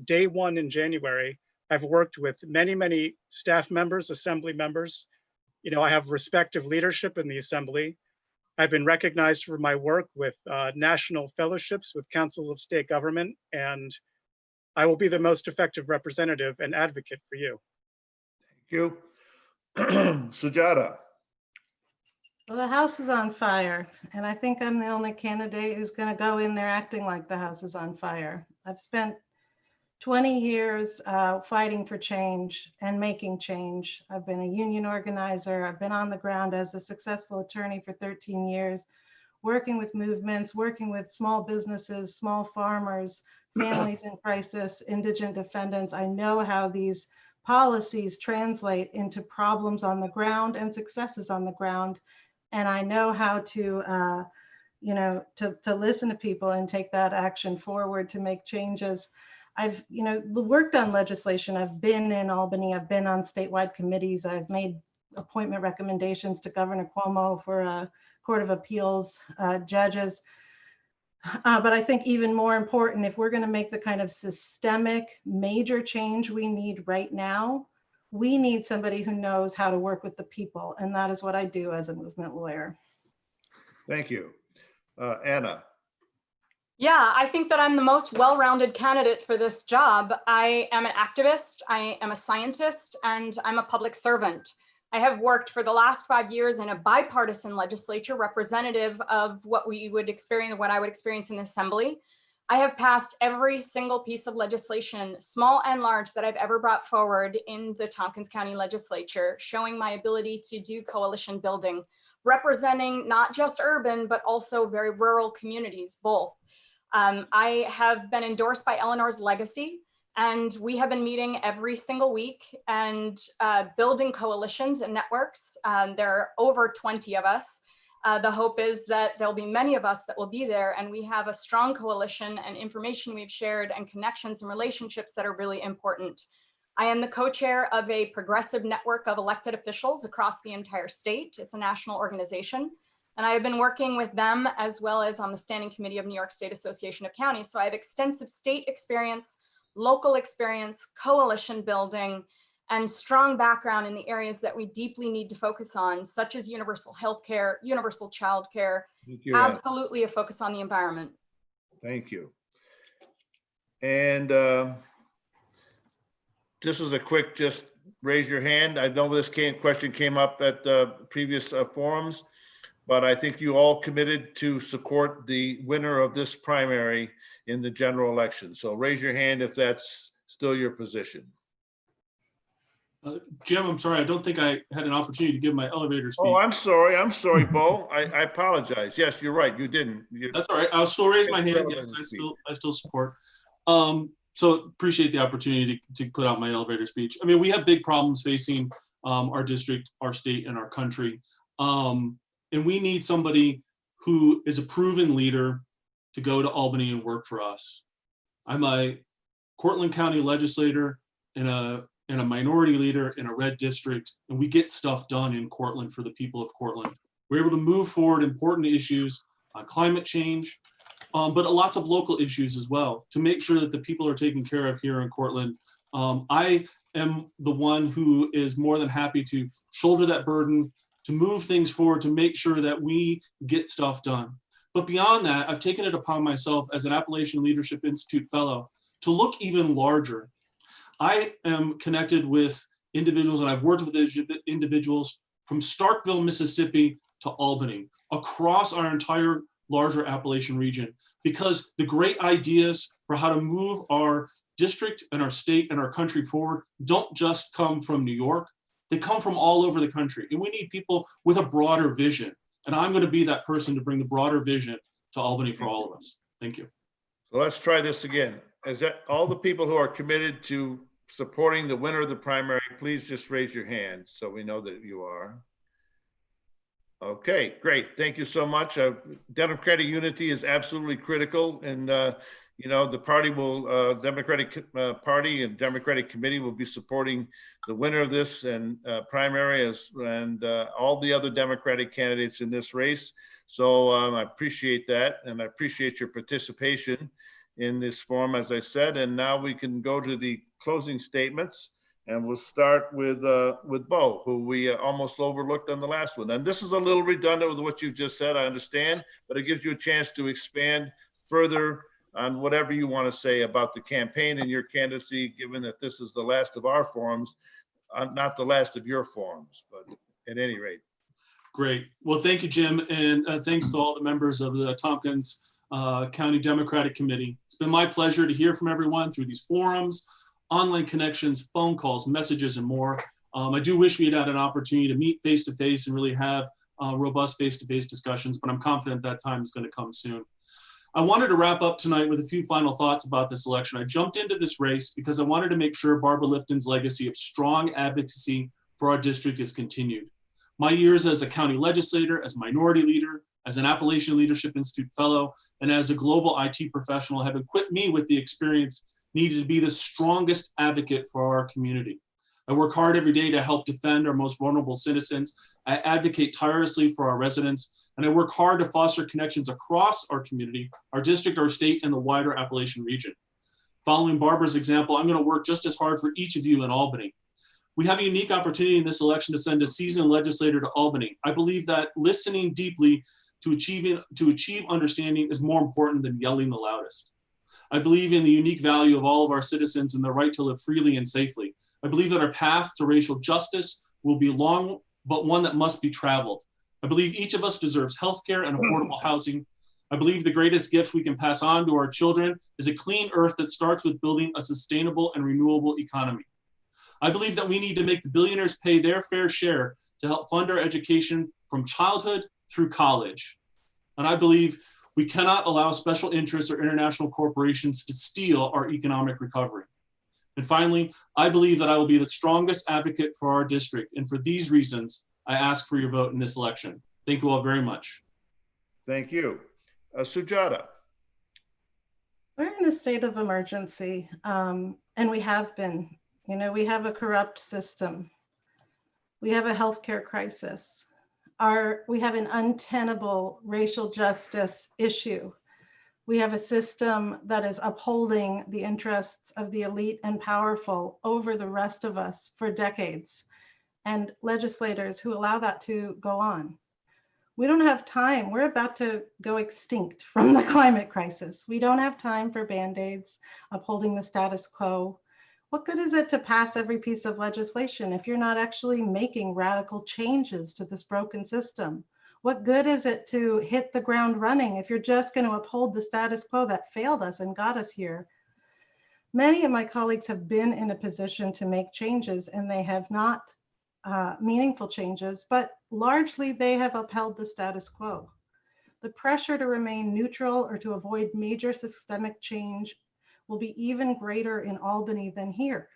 Day one in January, I've worked with many, many staff members, assembly members. I have respective leadership in the assembly. I've been recognized for my work with national fellowships with councils of state government, and I will be the most effective representative and advocate for you. Thank you. Sujata. Well, the house is on fire, and I think I'm the only candidate who's going to go in there acting like the house is on fire. I've spent 20 years fighting for change and making change. I've been a union organizer. I've been on the ground as a successful attorney for 13 years, working with movements, working with small businesses, small farmers, families in crisis, indigent defendants. I know how these policies translate into problems on the ground and successes on the ground. And I know how to, to listen to people and take that action forward to make changes. I've, worked on legislation. I've been in Albany. I've been on statewide committees. I've made appointment recommendations to Governor Cuomo for Court of Appeals judges. But I think even more important, if we're going to make the kind of systemic major change we need right now, we need somebody who knows how to work with the people. And that is what I do as a movement lawyer. Thank you. Anna. Yeah, I think that I'm the most well-rounded candidate for this job. I am an activist, I am a scientist, and I'm a public servant. I have worked for the last 5 years in a bipartisan legislature representative of what we would experience, what I would experience in the assembly. I have passed every single piece of legislation, small and large, that I've ever brought forward in the Tompkins County Legislature, showing my ability to do coalition building, representing not just urban, but also very rural communities, both. I have been endorsed by Eleanor's Legacy, and we have been meeting every single week and building coalitions and networks. There are over 20 of us. The hope is that there'll be many of us that will be there, and we have a strong coalition and information we've shared and connections and relationships that are really important. I am the co-chair of a progressive network of elected officials across the entire state. It's a national organization. And I have been working with them as well as on the standing committee of New York State Association of Counties. So I have extensive state experience, local experience, coalition building, and strong background in the areas that we deeply need to focus on, such as universal health care, universal child care, absolutely a focus on the environment. Thank you. And just as a quick, just raise your hand. I know this question came up at previous forums, but I think you all committed to support the winner of this primary in the general election. So raise your hand if that's still your position. Jim, I'm sorry, I don't think I had an opportunity to give my elevator speech. Oh, I'm sorry, Bo. I apologize. Yes, you're right. You didn't. That's all right. I'll still raise my hand. Yes, I still support. So appreciate the opportunity to put out my elevator speech. I mean, we have big problems facing our district, our state, and our country. And we need somebody who is a proven leader to go to Albany and work for us. I'm a Cortland County legislator and a minority leader in a red district, and we get stuff done in Cortland for the people of Cortland. We're able to move forward important issues on climate change, but lots of local issues as well to make sure that the people are taken care of here in Cortland. I am the one who is more than happy to shoulder that burden, to move things forward, to make sure that we get stuff done. But beyond that, I've taken it upon myself as an Appalachian Leadership Institute Fellow to look even larger. I am connected with individuals, and I've worked with individuals from Starkville, Mississippi to Albany, across our entire larger Appalachian region, because the great ideas for how to move our district and our state and our country forward don't just come from New York. They come from all over the country, and we need people with a broader vision. And I'm going to be that person to bring the broader vision to Albany for all of us. Thank you. So let's try this again. Is that all the people who are committed to supporting the winner of the primary, please just raise your hand so we know that you are. Okay, great. Thank you so much. Democratic unity is absolutely critical, and the party will, Democratic Party and Democratic Committee will be supporting the winner of this and primary and all the other Democratic candidates in this race. So I appreciate that, and I appreciate your participation in this forum, as I said. And now we can go to the closing statements, and we'll start with Bo, who we almost overlooked on the last one. And this is a little redundant with what you just said, I understand, but it gives you a chance to expand further on whatever you want to say about the campaign and your candidacy, given that this is the last of our forums, not the last of your forums, but at any rate. Great. Well, thank you, Jim, and thanks to all the members of the Tompkins County Democratic Committee. It's been my pleasure to hear from everyone through these forums, online connections, phone calls, messages, and more. I do wish we had had an opportunity to meet face-to-face and really have robust face-to-face discussions, but I'm confident that time is going to come soon. I wanted to wrap up tonight with a few final thoughts about this election. I jumped into this race because I wanted to make sure Barbara Lifton's legacy of strong advocacy for our district is continued. My years as a county legislator, as minority leader, as an Appalachian Leadership Institute fellow, and as a global IT professional have equipped me with the experience needed to be the strongest advocate for our community. I work hard every day to help defend our most vulnerable citizens. I advocate tirelessly for our residents, and I work hard to foster connections across our community, our district, our state, and the wider Appalachian region. Following Barbara's example, I'm going to work just as hard for each of you in Albany. We have a unique opportunity in this election to send a seasoned legislator to Albany. I believe that listening deeply to achieve understanding is more important than yelling the loudest. I believe in the unique value of all of our citizens and their right to live freely and safely. I believe that our path to racial justice will be long, but one that must be traveled. I believe each of us deserves healthcare and affordable housing. I believe the greatest gift we can pass on to our children is a clean earth that starts with building a sustainable and renewable economy. I believe that we need to make the billionaires pay their fair share to help fund our education from childhood through college. And I believe we cannot allow special interests or international corporations to steal our economic recovery. And finally, I believe that I will be the strongest advocate for our district. And for these reasons, I ask for your vote in this election. Thank you all very much. Thank you. Sujata. We're in a state of emergency, and we have been. You know, we have a corrupt system. We have a healthcare crisis. We have an untenable racial justice issue. We have a system that is upholding the interests of the elite and powerful over the rest of us for decades, and legislators who allow that to go on. We don't have time. We're about to go extinct from the climate crisis. We don't have time for Band-Aids upholding the status quo. What good is it to pass every piece of legislation if you're not actually making radical changes to this broken system? What good is it to hit the ground running if you're just going to uphold the status quo that failed us and got us here? Many of my colleagues have been in a position to make changes, and they have not meaningful changes, but largely they have upheld the status quo. The pressure to remain neutral or to avoid major systemic change will be even greater in Albany than here.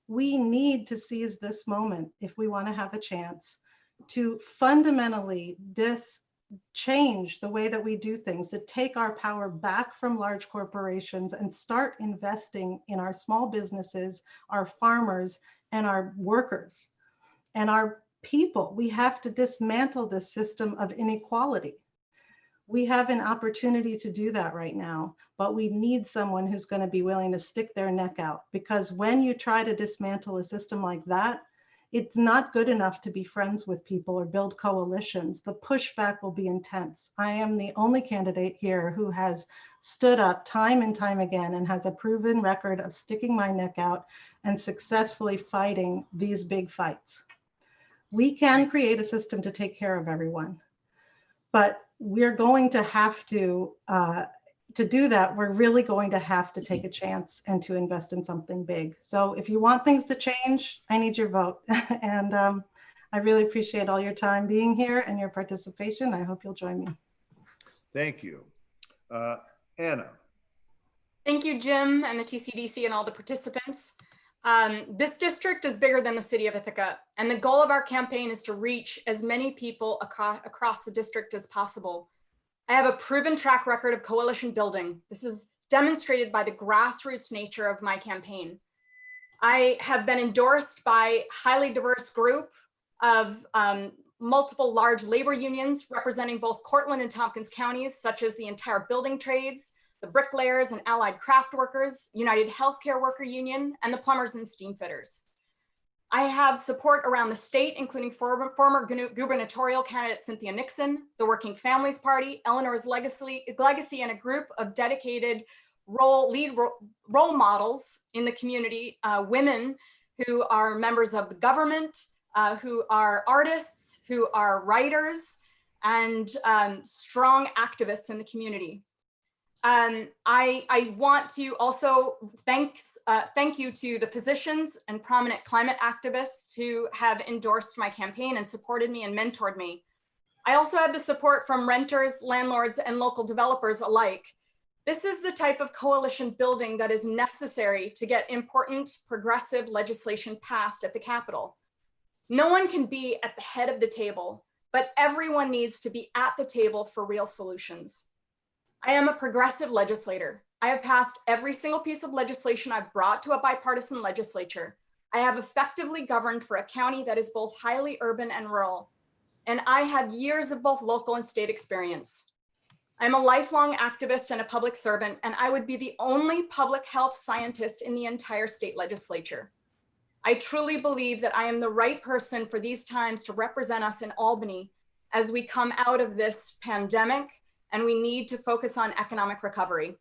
We need to seize this moment if we want to have a chance to fundamentally change the way that we do things, to take our power back from large corporations and start investing in our small businesses, our farmers, and our workers, and our people. We have to dismantle this system of inequality. We have an opportunity to do that right now, but we need someone who's going to be willing to stick their neck out, because when you try to dismantle a system like that, it's not good enough to be friends with people or build coalitions. The pushback will be intense. I am the only candidate here who has stood up time and time again and has a proven record of sticking my neck out and successfully fighting these big fights. We can create a system to take care of everyone, but we're going to have to do that, we're really going to have to take a chance and to invest in something big. So if you want things to change, I need your vote. And I really appreciate all your time being here and your participation. I hope you'll join me. Thank you. Anna. Thank you, Jim, and the TCDC and all the participants. This district is bigger than the city of Ithaca, and the goal of our campaign is to reach as many people across the district as possible. I have a proven track record of coalition building. This is demonstrated by the grassroots nature of my campaign. I have been endorsed by a highly diverse group of multiple large labor unions representing both Cortland and Tompkins counties, such as the entire building trades, the bricklayers and allied craft workers, United Healthcare Worker Union, and the plumbers and steam fitters. I have support around the state, including former gubernatorial candidate Cynthia Nixon, the Working Families Party, Eleanor's Legacy, and a group of dedicated role models in the community, women who are members of the government, who are artists, who are writers, and strong activists in the community. I want to also thank you to the physicians and prominent climate activists who have endorsed my campaign and supported me and mentored me. I also have the support from renters, landlords, and local developers alike. This is the type of coalition building that is necessary to get important progressive legislation passed at the Capitol. No one can be at the head of the table, but everyone needs to be at the table for real solutions. I am a progressive legislator. I have passed every single piece of legislation I've brought to a bipartisan legislature. I have effectively governed for a county that is both highly urban and rural, and I have years of both local and state experience. I'm a lifelong activist and a public servant, and I would be the only public health scientist in the entire state legislature. I truly believe that I am the right person for these times to represent us in Albany as we come out of this pandemic and we need to focus on economic recovery.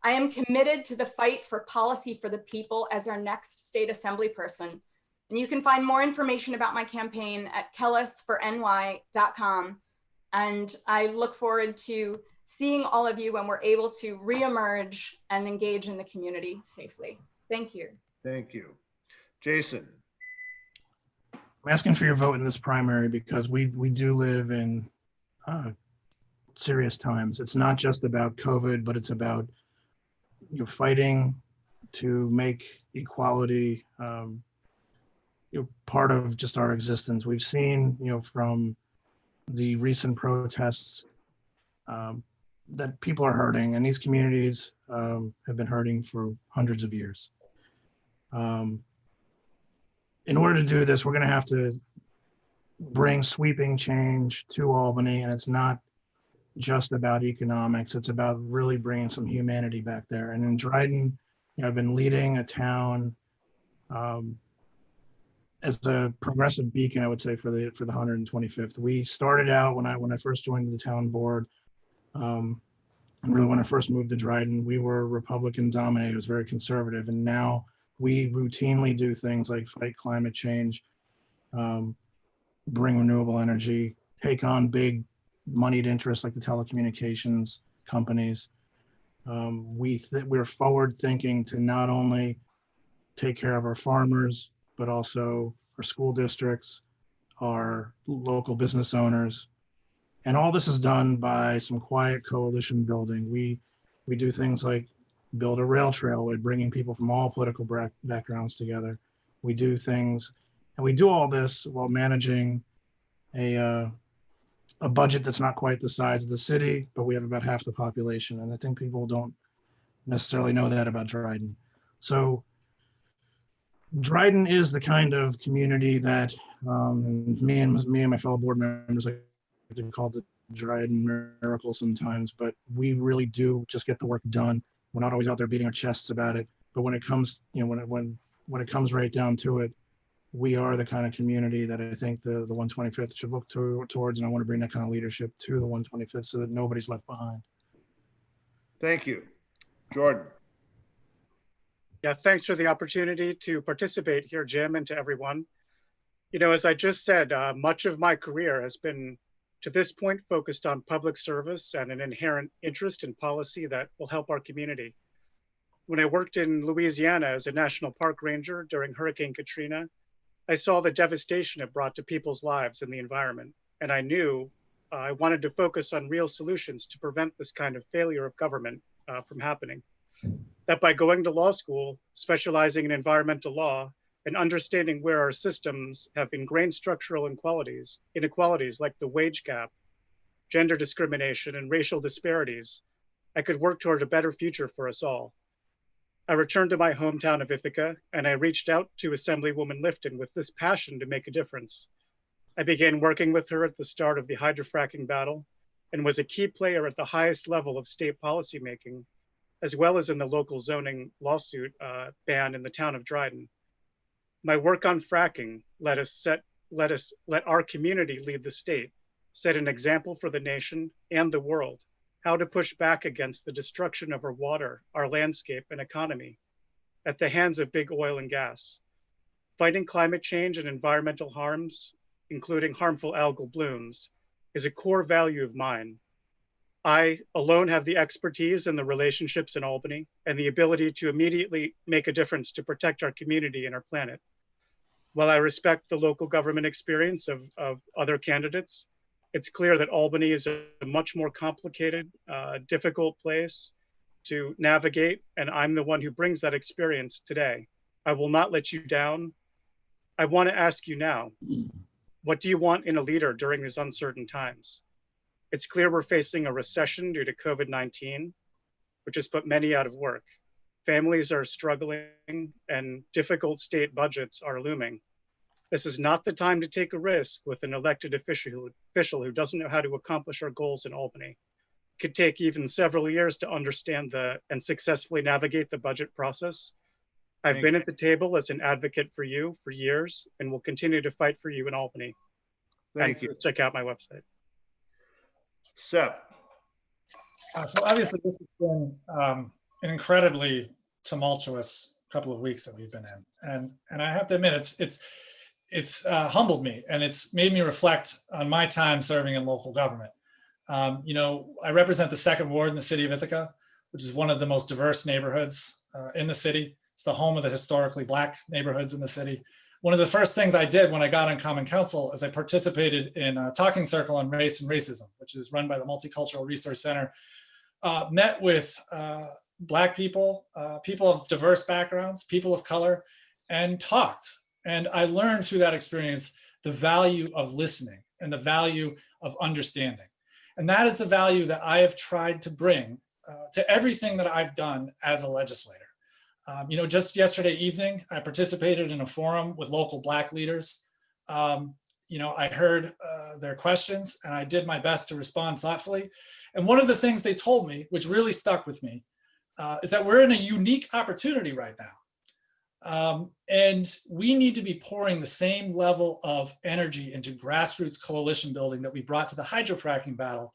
I am committed to the fight for policy for the people as our next state assembly person. And you can find more information about my campaign at kellisforny.com. And I look forward to seeing all of you when we're able to reemerge and engage in the community safely. Thank you. Thank you. Jason. I'm asking for your vote in this primary because we do live in serious times. It's not just about COVID, but it's about fighting to make equality part of just our existence. We've seen from the recent protests that people are hurting, and these communities have been hurting for hundreds of years. In order to do this, we're going to have to bring sweeping change to Albany, and it's not just about economics. It's about really bringing some humanity back there. And in Dryden, I've been leading a town as a progressive beacon, I would say, for the 125th. We started out when I first joined the town board, and really when I first moved to Dryden, we were Republican dominated. It was very conservative, and now we routinely do things like fight climate change, bring renewable energy, take on big moneyed interests like the telecommunications companies. We're forward thinking to not only take care of our farmers, but also our school districts, our local business owners. And all this is done by some quiet coalition building. We do things like build a rail trail by bringing people from all political backgrounds together. We do things, and we do all this while managing a budget that's not quite the size of the city, but we have about half the population. And I think people don't necessarily know that about Dryden. So Dryden is the kind of community that me and my fellow board members like to call the Dryden miracle sometimes, but we really do just get the work done. We're not always out there beating our chests about it, but when it comes, when it comes right down to it, we are the kind of community that I think the 125th should look towards, and I want to bring that kind of leadership to the 125th so that nobody's left behind. Thank you. Jordan. Yeah, thanks for the opportunity to participate here, Jim, and to everyone. As I just said, much of my career has been, to this point, focused on public service and an inherent interest in policy that will help our community. When I worked in Louisiana as a national park ranger during Hurricane Katrina, I saw the devastation it brought to people's lives and the environment. And I knew I wanted to focus on real solutions to prevent this kind of failure of government from happening. That by going to law school, specializing in environmental law, and understanding where our systems have ingrained structural inequalities like the wage gap, gender discrimination, and racial disparities, I could work toward a better future for us all. I returned to my hometown of Ithaca, and I reached out to Assemblywoman Lifton with this passion to make a difference. I began working with her at the start of the hydrofracking battle and was a key player at the highest level of state policymaking, as well as in the local zoning lawsuit ban in the town of Dryden. My work on fracking let our community lead the state, set an example for the nation and the world, how to push back against the destruction of our water, our landscape, and economy at the hands of big oil and gas. Fighting climate change and environmental harms, including harmful algal blooms, is a core value of mine. I alone have the expertise and the relationships in Albany and the ability to immediately make a difference to protect our community and our planet. While I respect the local government experience of other candidates, It's clear that Albany is a much more complicated, difficult place to navigate, and I'm the one who brings that experience today. I will not let you down. I want to ask you now, what do you want in a leader during these uncertain times? It's clear we're facing a recession due to COVID-19, which has put many out of work. Families are struggling and difficult state budgets are looming. This is not the time to take a risk with an elected official who doesn't know how to accomplish our goals in Albany. It could take even several years to understand and successfully navigate the budget process. I've been at the table as an advocate for you for years and will continue to fight for you in Albany. Thank you. Check out my website. Sep. So obviously this has been an incredibly tumultuous couple of weeks that we've been in. And I have to admit, it's humbled me, and it's made me reflect on my time serving in local government. You know, I represent the 2nd Ward in the city of Ithaca, which is one of the most diverse neighborhoods in the city. It's the home of the historically Black neighborhoods in the city. One of the first things I did when I got on Common Council is I participated in a talking circle on race and racism, which is run by the Multicultural Resource Center. Met with Black people, people of diverse backgrounds, people of color, and talked. And I learned through that experience the value of listening and the value of understanding. And that is the value that I have tried to bring to everything that I've done as a legislator. You know, just yesterday evening, I participated in a forum with local Black leaders. You know, I heard their questions and I did my best to respond thoughtfully. And one of the things they told me, which really stuck with me, is that we're in a unique opportunity right now. And we need to be pouring the same level of energy into grassroots coalition building that we brought to the hydrofracking battle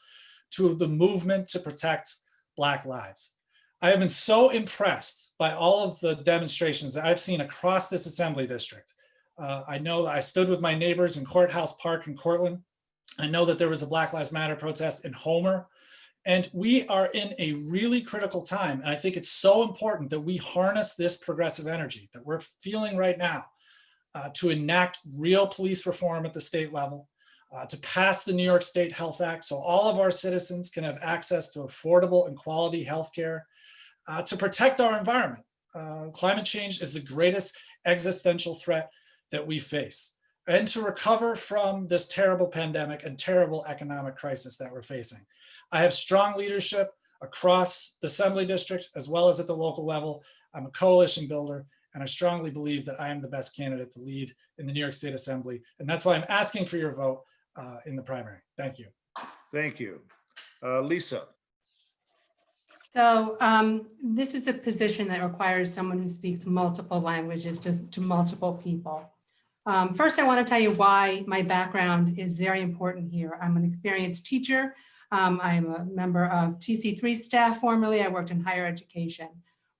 to the movement to protect Black lives. I have been so impressed by all of the demonstrations that I've seen across this assembly district. I know that I stood with my neighbors in Courthouse Park in Cortland. I know that there was a Black Lives Matter protest in Homer. And we are in a really critical time. And I think it's so important that we harness this progressive energy that we're feeling right now to enact real police reform at the state level, to pass the New York State Health Act so all of our citizens can have access to affordable and quality healthcare, to protect our environment. Climate change is the greatest existential threat that we face, and to recover from this terrible pandemic and terrible economic crisis that we're facing. I have strong leadership across the assembly district as well as at the local level. I'm a coalition builder, and I strongly believe that I am the best candidate to lead in the New York State Assembly. And that's why I'm asking for your vote in the primary. Thank you. Thank you. Lisa. So this is a position that requires someone who speaks multiple languages just to multiple people. First, I want to tell you why my background is very important here. I'm an experienced teacher. I'm a member of TC3 staff. Formerly, I worked in higher education.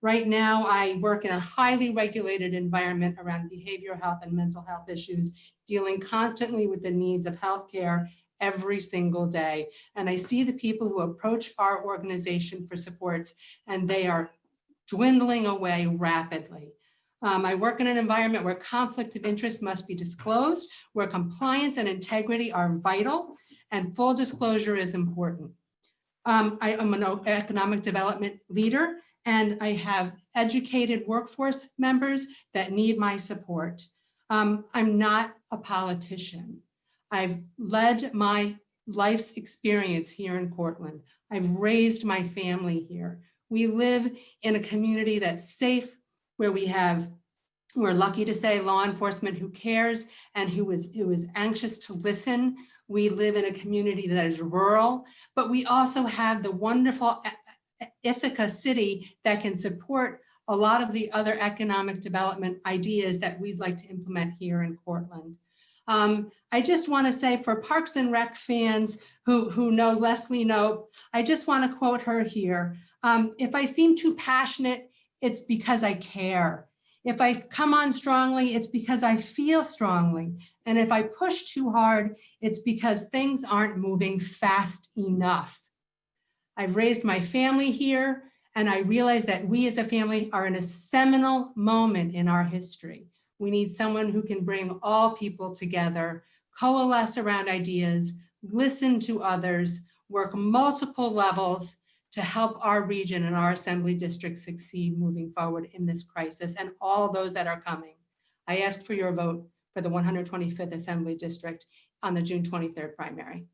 Right now, I work in a highly regulated environment around behavioral health and mental health issues, dealing constantly with the needs of healthcare every single day. And I see the people who approach our organization for supports, and they are dwindling away rapidly. I work in an environment where conflict of interest must be disclosed, where compliance and integrity are vital, and full disclosure is important. I am an economic development leader, and I have educated workforce members that need my support. I'm not a politician. I've led my life's experience here in Cortland. I've raised my family here. We live in a community that's safe, where we're lucky to say law enforcement who cares and who is anxious to listen. We live in a community that is rural, but we also have the wonderful Ithaca city that can support a lot of the other economic development ideas that we'd like to implement here in Cortland. I just want to say, for Parks and Rec fans who know Leslie Knope, I just want to quote her here. If I seem too passionate, it's because I care. If I come on strongly, it's because I feel strongly. And if I push too hard, it's because things aren't moving fast enough. I've raised my family here, and I realize that we as a family are in a seminal moment in our history. We need someone who can bring all people together, coalesce around ideas, listen to others, work multiple levels to help our region and our assembly district succeed moving forward in this crisis and all those that are coming. I ask for your vote for the 125th Assembly District on the June 23rd primary.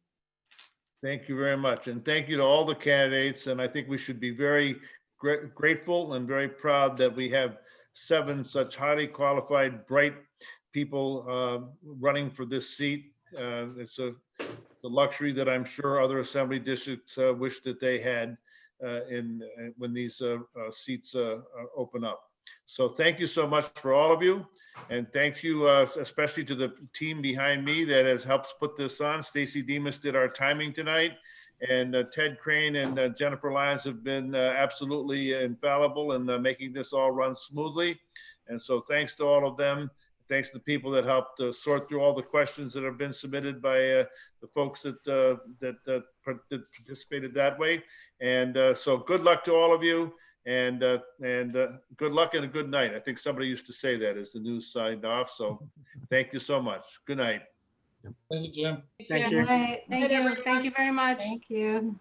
Thank you very much. And thank you to all the candidates. And I think we should be very grateful and very proud that we have 7 such highly qualified, bright people running for this seat. It's the luxury that I'm sure other assembly districts wish that they had when these seats open up. So thank you so much for all of you. And thank you especially to the team behind me that has helped put this on. Stacy Demas did our timing tonight. And Ted Crane and Jennifer Lyons have been absolutely infallible in making this all run smoothly. And so thanks to all of them. Thanks to the people that helped sort through all the questions that have been submitted by the folks that participated that way. And so good luck to all of you. And good luck and a good night. I think somebody used to say that as the news signed off. So thank you so much. Good night. Thank you, Jim. Thank you. Good night. Thank you. Thank you very much. Thank you.